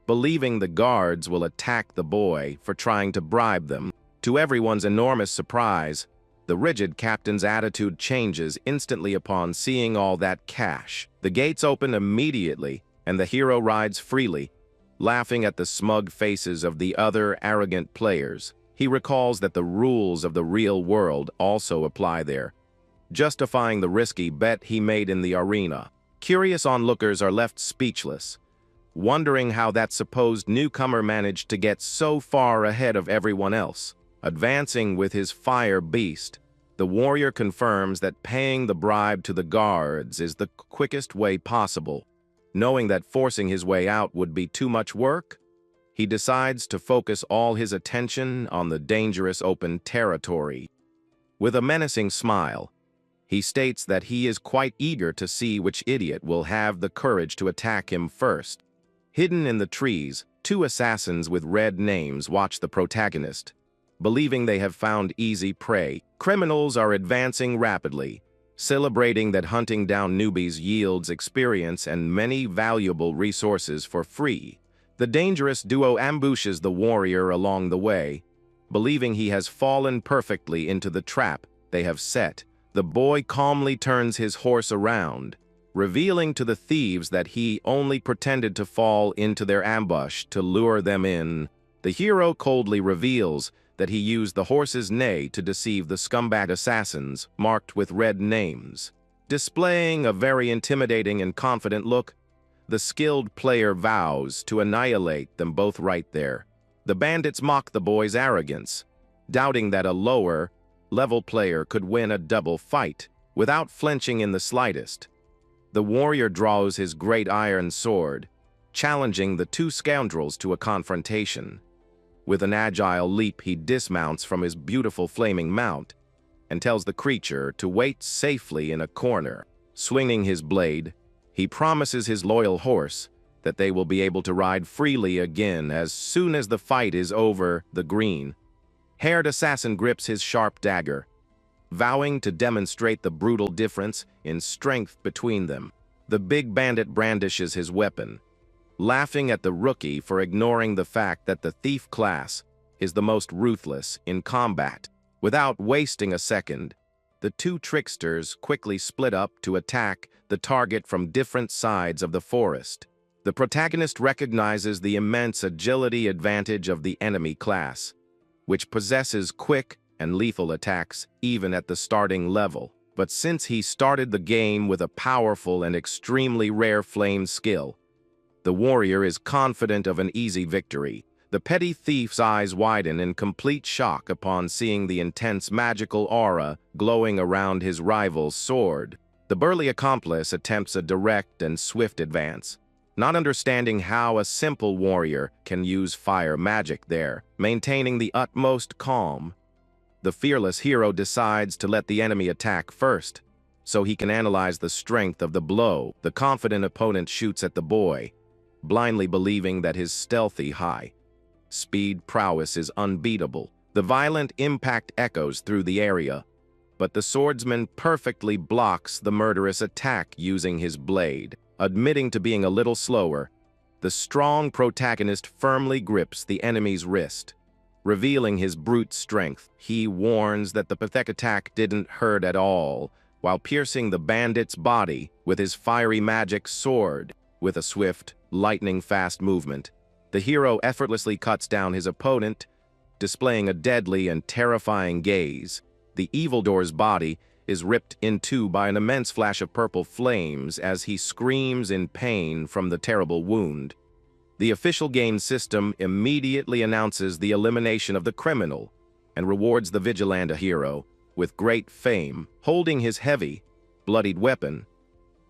believing the guards will attack the boy for trying to bribe them. To everyone's enormous surprise, the rigid captain's attitude changes instantly upon seeing all that cash. The gates open immediately, and the hero rides freely, laughing at the smug faces of the other arrogant players. He recalls that the rules of the real world also apply there, justifying the risky bet he made in the arena. Curious onlookers are left speechless, wondering how that supposed newcomer managed to get so far ahead of everyone else. Advancing with his fire beast, the warrior confirms that paying the bribe to the guards is the quickest way possible. Knowing that forcing his way out would be too much work, he decides to focus all his attention on the dangerous open territory. With a menacing smile, he states that he is quite eager to see which idiot will have the courage to attack him first. Hidden in the trees, two assassins with red names watch the protagonist, believing they have found easy prey. Criminals are advancing rapidly, celebrating that hunting down newbies yields experience and many valuable resources for free. The dangerous duo ambushes the warrior along the way, believing he has fallen perfectly into the trap they have set. The boy calmly turns his horse around, revealing to the thieves that he only pretended to fall into their ambush to lure them in. The hero coldly reveals that he used the horse's neigh to deceive the scumbag assassins marked with red names. Displaying a very intimidating and confident look, the skilled player vows to annihilate them both right there. The bandits mock the boy's arrogance, doubting that a lower-level player could win a double fight without flinching in the slightest. The warrior draws his great iron sword, challenging the two scoundrels to a confrontation. With an agile leap, he dismounts from his beautiful flaming mount and tells the creature to wait safely in a corner. Swinging his blade, he promises his loyal horse that they will be able to ride freely again as soon as the fight is over. The green-haired assassin grips his sharp dagger, vowing to demonstrate the brutal difference in strength between them. The big bandit brandishes his weapon, laughing at the rookie for ignoring the fact that the thief class is the most ruthless in combat. Without wasting a second, the two tricksters quickly split up to attack the target from different sides of the forest. The protagonist recognizes the immense agility advantage of the enemy class, which possesses quick and lethal attacks even at the starting level. But since he started the game with a powerful and extremely rare flame skill, the warrior is confident of an easy victory. The petty thief's eyes widen in complete shock upon seeing the intense magical aura glowing around his rival's sword. The burly accomplice attempts a direct and swift advance, not understanding how a simple warrior can use fire magic there. Maintaining the utmost calm, the fearless hero decides to let the enemy attack first, so he can analyze the strength of the blow. The confident opponent shoots at the boy, blindly believing that his stealthy high-speed prowess is unbeatable. The violent impact echoes through the area, but the swordsman perfectly blocks the murderous attack using his blade. Admitting to being a little slower, the strong protagonist firmly grips the enemy's wrist, revealing his brute strength. He warns that the pathetic attack didn't hurt at all, while piercing the bandit's body with his fiery magic sword. With a swift, lightning-fast movement, the hero effortlessly cuts down his opponent, displaying a deadly and terrifying gaze. The evildoer's body is ripped in two by an immense flash of purple flames as he screams in pain from the terrible wound. The official game system immediately announces the elimination of the criminal and rewards the vigilante hero with great fame. Holding his heavy, bloodied weapon,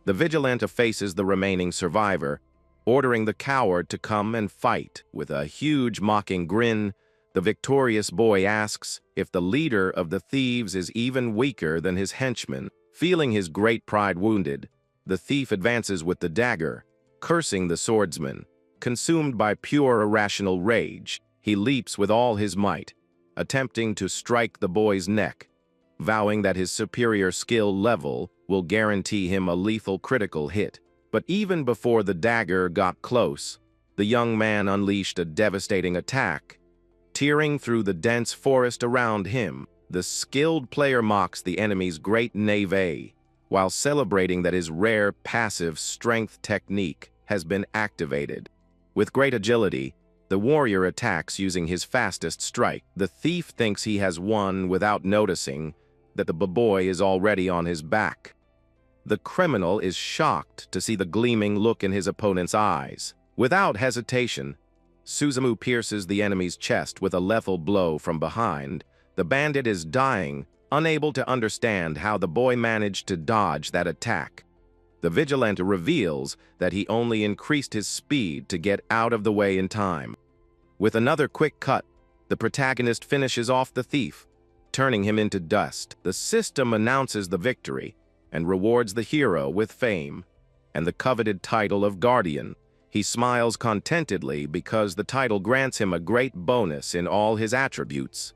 the vigilante faces the remaining survivor, ordering the coward to come and fight. With a huge mocking grin, the victorious boy asks if the leader of the thieves is even weaker than his henchman. Feeling his great pride wounded, the thief advances with the dagger, cursing the swordsman. Consumed by pure irrational rage, he leaps with all his might, attempting to strike the boy's neck, vowing that his superior skill level will guarantee him a lethal critical hit. But even before the dagger got close, the young man unleashed a devastating attack, tearing through the dense forest around him. The skilled player mocks the enemy's great nave, while celebrating that his rare passive strength technique has been activated. With great agility, the warrior attacks using his fastest strike. The thief thinks he has won without noticing that the boy is already on his back. The criminal is shocked to see the gleaming look in his opponent's eyes. Without hesitation, Suzumu pierces the enemy's chest with a lethal blow from behind. The bandit is dying, unable to understand how the boy managed to dodge that attack. The vigilante reveals that he only increased his speed to get out of the way in time. With another quick cut, the protagonist finishes off the thief, turning him into dust. The system announces the victory and rewards the hero with fame and the coveted title of Guardian. He smiles contentedly because the title grants him a great bonus in all his attributes.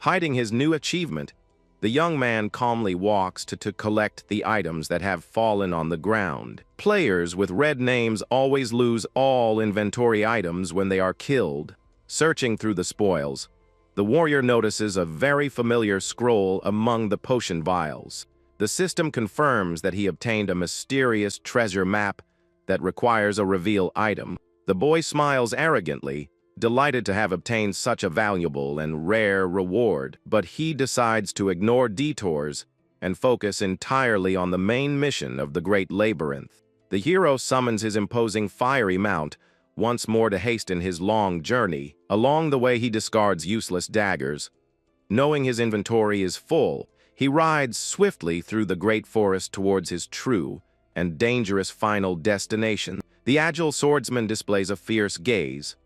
Hiding his new achievement, the young man calmly walks to collect the items that have fallen on the ground. Players with red names always lose all inventory items when they are killed. Searching through the spoils, the warrior notices a very familiar scroll among the potion vials. The system confirms that he obtained a mysterious treasure map that requires a reveal item. The boy smiles arrogantly, delighted to have obtained such a valuable and rare reward, but he decides to ignore detours and focus entirely on the main mission of the Great Labyrinth. The hero summons his imposing fiery mount once more to hasten his long journey. Along the way, he discards useless daggers. Knowing his inventory is full, he rides swiftly through the great forest towards his true and dangerous final destination. The agile swordsman displays a fierce gaze.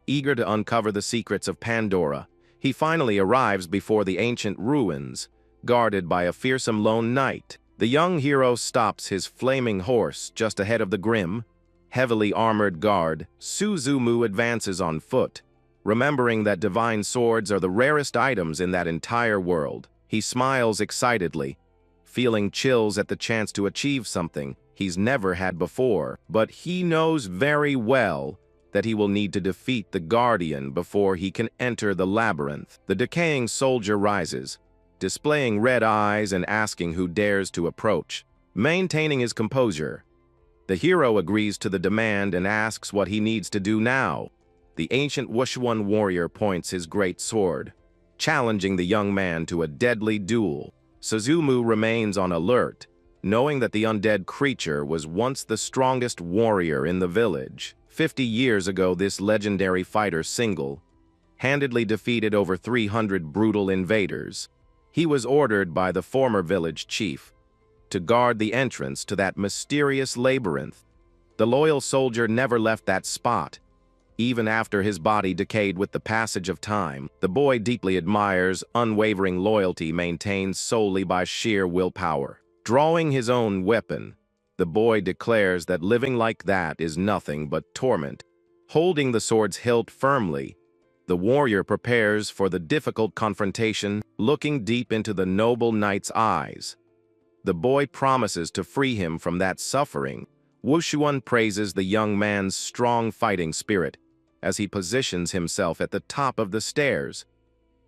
Eager to uncover the secrets of Pandora, he finally arrives before the ancient ruins, guarded by a fearsome lone knight. The young hero stops his flaming horse just ahead of the grim, heavily armored guard. Suzumu advances on foot, remembering that divine swords are the rarest items in that entire world. He smiles excitedly, feeling chills at the chance to achieve something he's never had before. But he knows very well that he will need to defeat the Guardian before he can enter the labyrinth. The decaying soldier rises, displaying red eyes and asking who dares to approach. Maintaining his composure, the hero agrees to the demand and asks what he needs to do now. The ancient Wushuan warrior points his great sword, challenging the young man to a deadly duel. Suzumu remains on alert, knowing that the undead creature was once the strongest warrior in the village. 50 years ago, this legendary fighter single-handedly defeated over 300 brutal invaders. He was ordered by the former village chief to guard the entrance to that mysterious labyrinth. The loyal soldier never left that spot, even after his body decayed with the passage of time. The boy deeply admires unwavering loyalty maintained solely by sheer willpower. Drawing his own weapon, the boy declares that living like that is nothing but torment. Holding the sword's hilt firmly, the warrior prepares for the difficult confrontation, looking deep into the noble knight's eyes. The boy promises to free him from that suffering. Wushuan praises the young man's strong fighting spirit as he positions himself at the top of the stairs.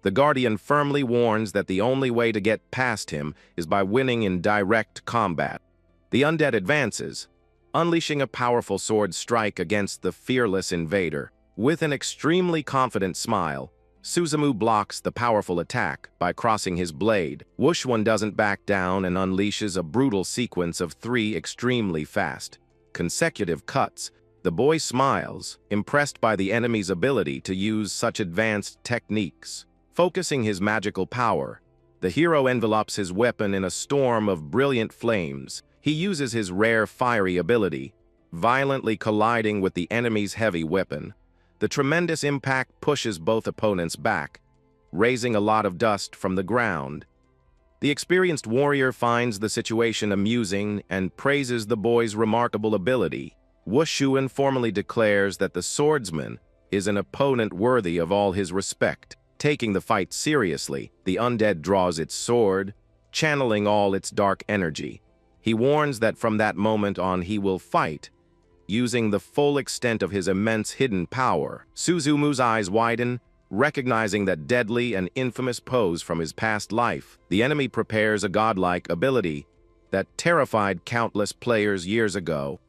The guardian firmly warns that the only way to get past him is by winning in direct combat. The undead advances, unleashing a powerful sword strike against the fearless invader. With an extremely confident smile, Suzumu blocks the powerful attack by crossing his blade. Wushuan doesn't back down and unleashes a brutal sequence of 3 extremely fast, consecutive cuts. The boy smiles, impressed by the enemy's ability to use such advanced techniques. Focusing his magical power, the hero envelops his weapon in a storm of brilliant flames. He uses his rare fiery ability, violently colliding with the enemy's heavy weapon. The tremendous impact pushes both opponents back, raising a lot of dust from the ground. The experienced warrior finds the situation amusing and praises the boy's remarkable ability. Wushuan formally declares that the swordsman is an opponent worthy of all his respect. Taking the fight seriously, the undead draws its sword, channeling all its dark energy. He warns that from that moment on he will fight, using the full extent of his immense hidden power. Suzumu's eyes widen, recognizing that deadly and infamous pose from his past life. The enemy prepares a godlike ability that terrified countless players years ago.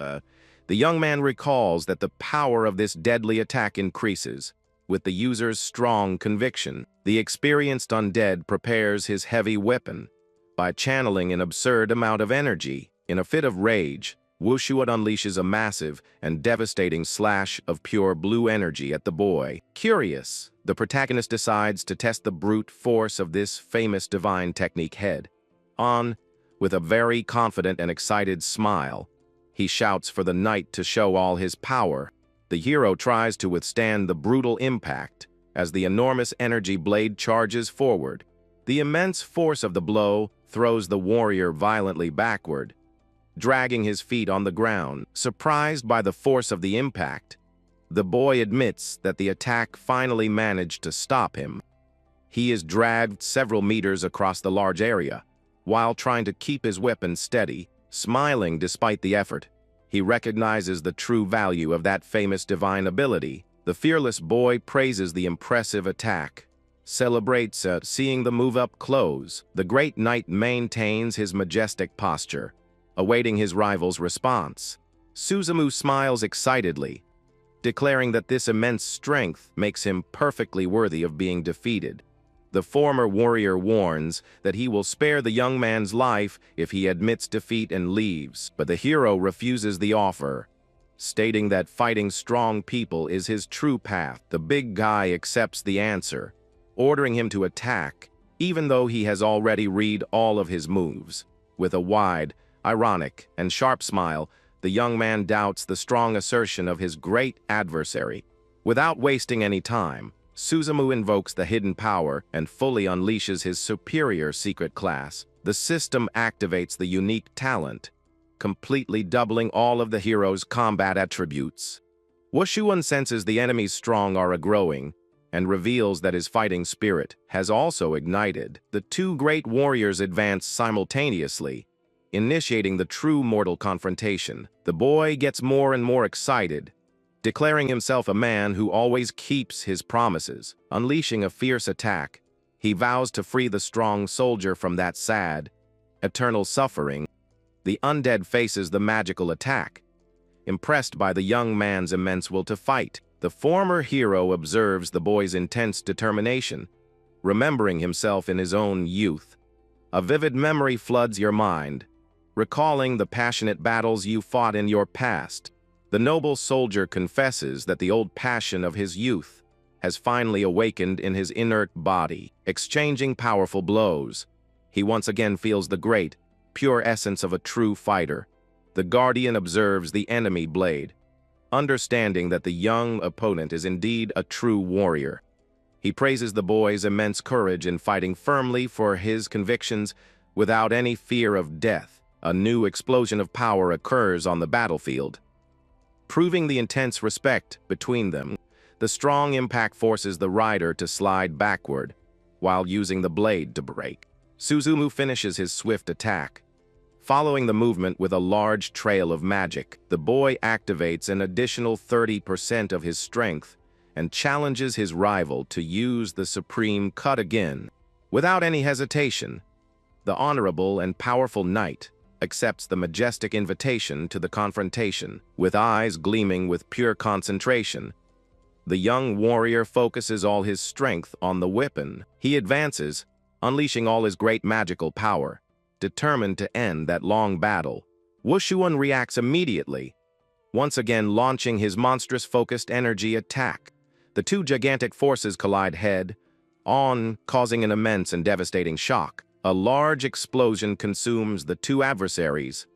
The young man recalls that the power of this deadly attack increases with the user's strong conviction. The experienced undead prepares his heavy weapon by channeling an absurd amount of energy. In a fit of rage, Wushuan unleashes a massive and devastating slash of pure blue energy at the boy. Curious, the protagonist decides to test the brute force of this famous divine technique head on. With a very confident and excited smile, he shouts for the knight to show all his power. The hero tries to withstand the brutal impact as the enormous energy blade charges forward. The immense force of the blow throws the warrior violently backward, dragging his feet on the ground. Surprised by the force of the impact, the boy admits that the attack finally managed to stop him. He is dragged several meters across the large area, while trying to keep his weapon steady, smiling despite the effort. He recognizes the true value of that famous divine ability. The fearless boy praises the impressive attack, celebrates seeing the move up close. The great knight maintains his majestic posture, awaiting his rival's response. Suzumu smiles excitedly, declaring that this immense strength makes him perfectly worthy of being defeated. The former warrior warns that he will spare the young man's life if he admits defeat and leaves, but the hero refuses the offer, stating that fighting strong people is his true path. The big guy accepts the answer, ordering him to attack, even though he has already read all of his moves. With a wide, ironic, and sharp smile, the young man doubts the strong assertion of his great adversary. Without wasting any time, Suzumu invokes the hidden power and fully unleashes his superior secret class. The system activates the unique talent, completely doubling all of the hero's combat attributes. Wushuan senses the enemy's strong aura growing and reveals that his fighting spirit has also ignited. The two great warriors advance simultaneously, initiating the true mortal confrontation. The boy gets more and more excited, declaring himself a man who always keeps his promises. Unleashing a fierce attack, He vows to free the strong soldier from that sad, eternal suffering. The undead faces the magical attack. Impressed by the young man's immense will to fight, the former hero observes the boy's intense determination, remembering himself in his own youth. A vivid memory floods your mind, recalling the passionate battles you fought in your past. The noble soldier confesses that the old passion of his youth has finally awakened in his inert body. Exchanging powerful blows, he once again feels the great, pure essence of a true fighter. The guardian observes the enemy blade, understanding that the young opponent is indeed a true warrior. He praises the boy's immense courage in fighting firmly for his convictions without any fear of death. A new explosion of power occurs on the battlefield, proving the intense respect between them. The strong impact forces the rider to slide backward, while using the blade to break. Suzumu finishes his swift attack. Following the movement with a large trail of magic, the boy activates an additional 30% of his strength and challenges his rival to use the supreme cut again. Without any hesitation, the honorable and powerful knight accepts the majestic invitation to the confrontation. With eyes gleaming with pure concentration, the young warrior focuses all his strength on the weapon. He advances, unleashing all his great magical power, determined to end that long battle. Wushuan reacts immediately, once again launching his monstrous focused energy attack. The two gigantic forces collide head-on, causing an immense and devastating shock. A large explosion consumes the two adversaries,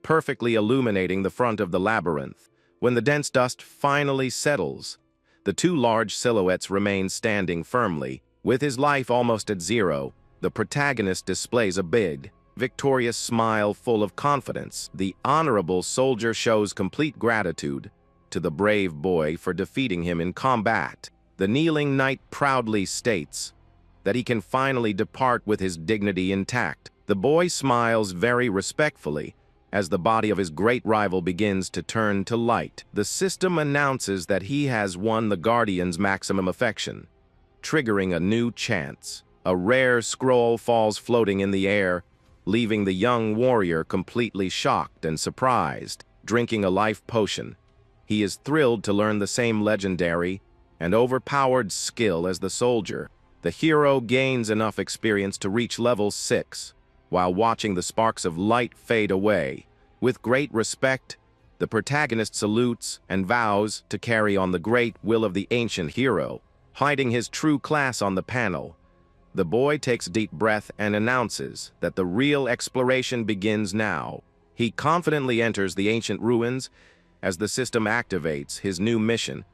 perfectly illuminating the front of the labyrinth. When the dense dust finally settles, the two large silhouettes remain standing firmly. With his life almost at zero, the protagonist displays a big, victorious smile full of confidence. The honorable soldier shows complete gratitude to the brave boy for defeating him in combat. The kneeling knight proudly states that he can finally depart with his dignity intact. The boy smiles very respectfully as the body of his great rival begins to turn to light. The system announces that he has won the Guardian's maximum affection, triggering a new chance. A rare scroll falls floating in the air, leaving the young warrior completely shocked and surprised. Drinking a life potion, he is thrilled to learn the same legendary and overpowered skill as the soldier. The hero gains enough experience to reach level 6, while watching the sparks of light fade away. With great respect, the protagonist salutes and vows to carry on the great will of the ancient hero. Hiding his true class on the panel, the boy takes a deep breath and announces that the real exploration begins now. He confidently enters the ancient ruins as the system activates his new mission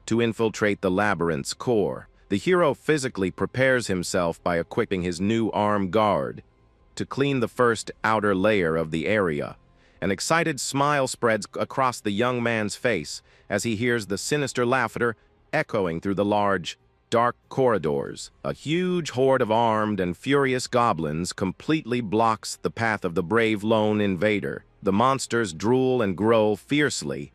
to infiltrate the labyrinth's core. The hero physically prepares himself by equipping his new armed guard to clean the first outer layer of the area. An excited smile spreads across the young man's face as he hears the sinister laughter echoing through the large, dark corridors. A huge horde of armed and furious goblins completely blocks the path of the brave lone invader. The monsters drool and growl fiercely,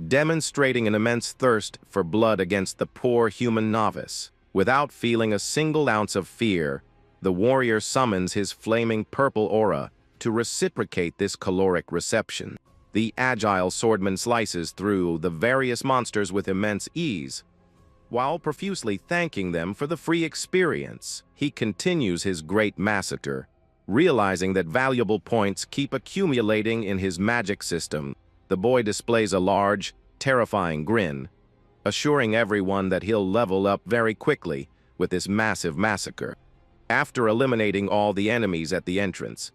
demonstrating an immense thirst for blood against the poor human novice. Without feeling a single ounce of fear, the warrior summons his flaming purple aura to reciprocate this caloric reception. The agile swordman slices through the various monsters with immense ease, while profusely thanking them for the free experience. He continues his great massacre, realizing that valuable points keep accumulating in his magic system. The boy displays a large, terrifying grin, assuring everyone that he'll level up very quickly with this massive massacre. After eliminating all the enemies at the entrance,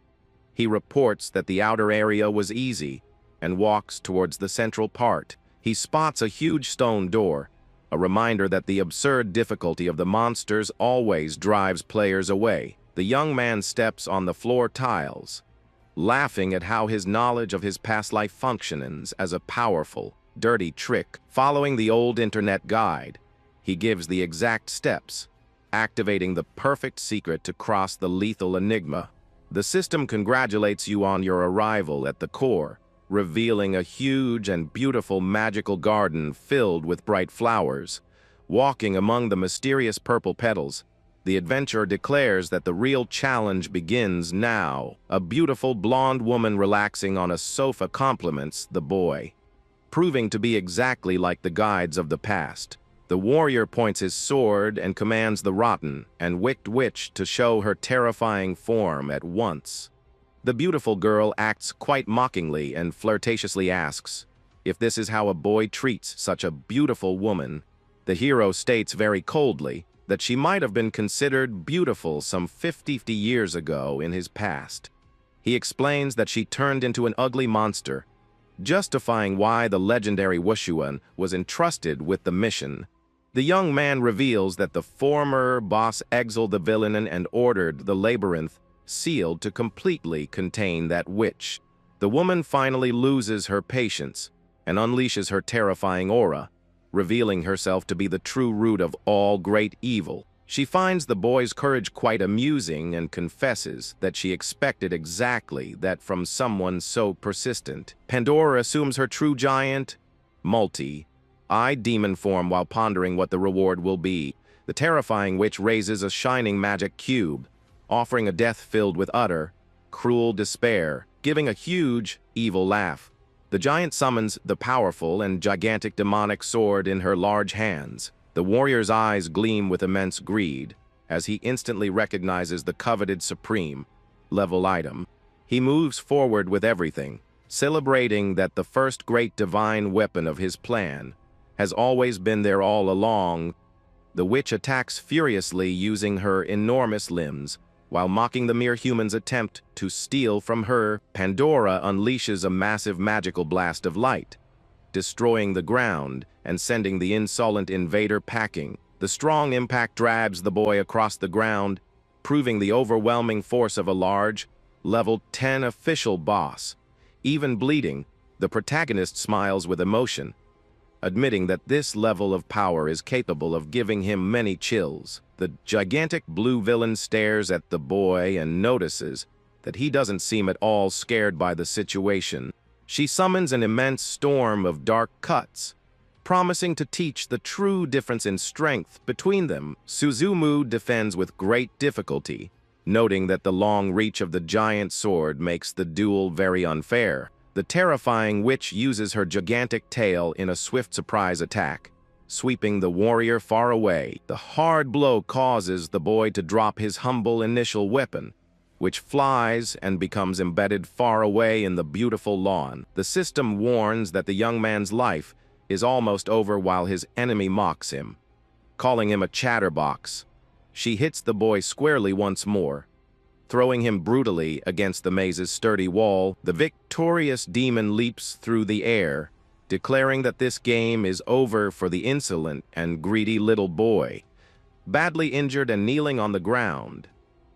he reports that the outer area was easy and walks towards the central part. He spots a huge stone door, a reminder that the absurd difficulty of the monsters always drives players away. The young man steps on the floor tiles, laughing at how his knowledge of his past life functions as a powerful, dirty trick. Following the old internet guide, he gives the exact steps, activating the perfect secret to cross the lethal enigma. The system congratulates you on your arrival at the core, revealing a huge and beautiful magical garden filled with bright flowers. Walking among the mysterious purple petals, The adventurer declares that the real challenge begins now. A beautiful blonde woman relaxing on a sofa compliments the boy, proving to be exactly like the guides of the past. The warrior points his sword and commands the rotten and wicked witch to show her terrifying form at once. The beautiful girl acts quite mockingly and flirtatiously asks if this is how a boy treats such a beautiful woman. The hero states very coldly that she might have been considered beautiful some 50 years ago in his past. He explains that she turned into an ugly monster, justifying why the legendary Wushuan was entrusted with the mission. The young man reveals that the former boss exiled the villain and ordered the labyrinth sealed to completely contain that witch. The woman finally loses her patience and unleashes her terrifying aura, revealing herself to be the true root of all great evil. She finds the boy's courage quite amusing and confesses that she expected exactly that from someone so persistent. Pandora assumes her true giant, multi-eyed demon form while pondering what the reward will be. The terrifying witch raises a shining magic cube, offering a death filled with utter, cruel despair, giving a huge, evil laugh. The giant summons the powerful and gigantic demonic sword in her large hands. The warrior's eyes gleam with immense greed as he instantly recognizes the coveted supreme level item. He moves forward with everything, celebrating that the first great divine weapon of his plan has always been there all along. The witch attacks furiously using her enormous limbs, while mocking the mere human's attempt to steal from her. Pandora unleashes a massive magical blast of light, destroying the ground and sending the insolent invader packing. The strong impact drags the boy across the ground, proving the overwhelming force of a large, level 10 official boss. Even bleeding, the protagonist smiles with emotion, admitting that this level of power is capable of giving him many chills. The gigantic blue villain stares at the boy and notices that he doesn't seem at all scared by the situation. She summons an immense storm of dark cuts, promising to teach the true difference in strength between them. Suzumu defends with great difficulty, noting that the long reach of the giant sword makes the duel very unfair. The terrifying witch uses her gigantic tail in a swift surprise attack, sweeping the warrior far away. The hard blow causes the boy to drop his humble initial weapon, which flies and becomes embedded far away in the beautiful lawn. The system warns that the young man's life is almost over while his enemy mocks him, calling him a chatterbox. She hits the boy squarely once more, throwing him brutally against the maze's sturdy wall. The victorious demon leaps through the air, declaring that this game is over for the insolent and greedy little boy. Badly injured and kneeling on the ground,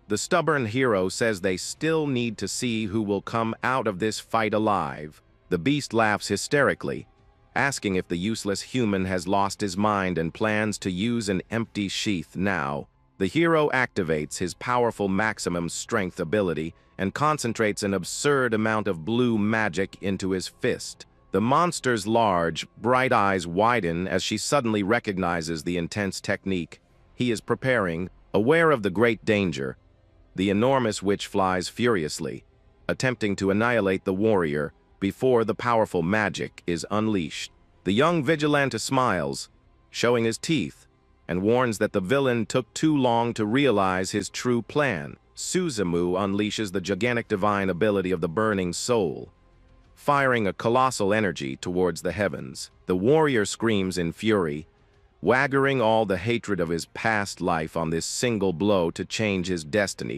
the stubborn hero says they still need to see who will come out of this fight alive. The beast laughs hysterically, asking if the useless human has lost his mind and plans to use an empty sheath now. The hero activates his powerful maximum strength ability and concentrates an absurd amount of blue magic into his fist. The monster's large, bright eyes widen as she suddenly recognizes the intense technique he is preparing. Aware of the great danger, the enormous witch flies furiously, attempting to annihilate the warrior before the powerful magic is unleashed. The young vigilante smiles, showing his teeth, and warns that the villain took too long to realize his true plan. Suzumu unleashes the gigantic divine ability of the burning soul, firing a colossal energy towards the heavens. The warrior screams in fury, waggering all the hatred of his past life on this single blow to change his destiny.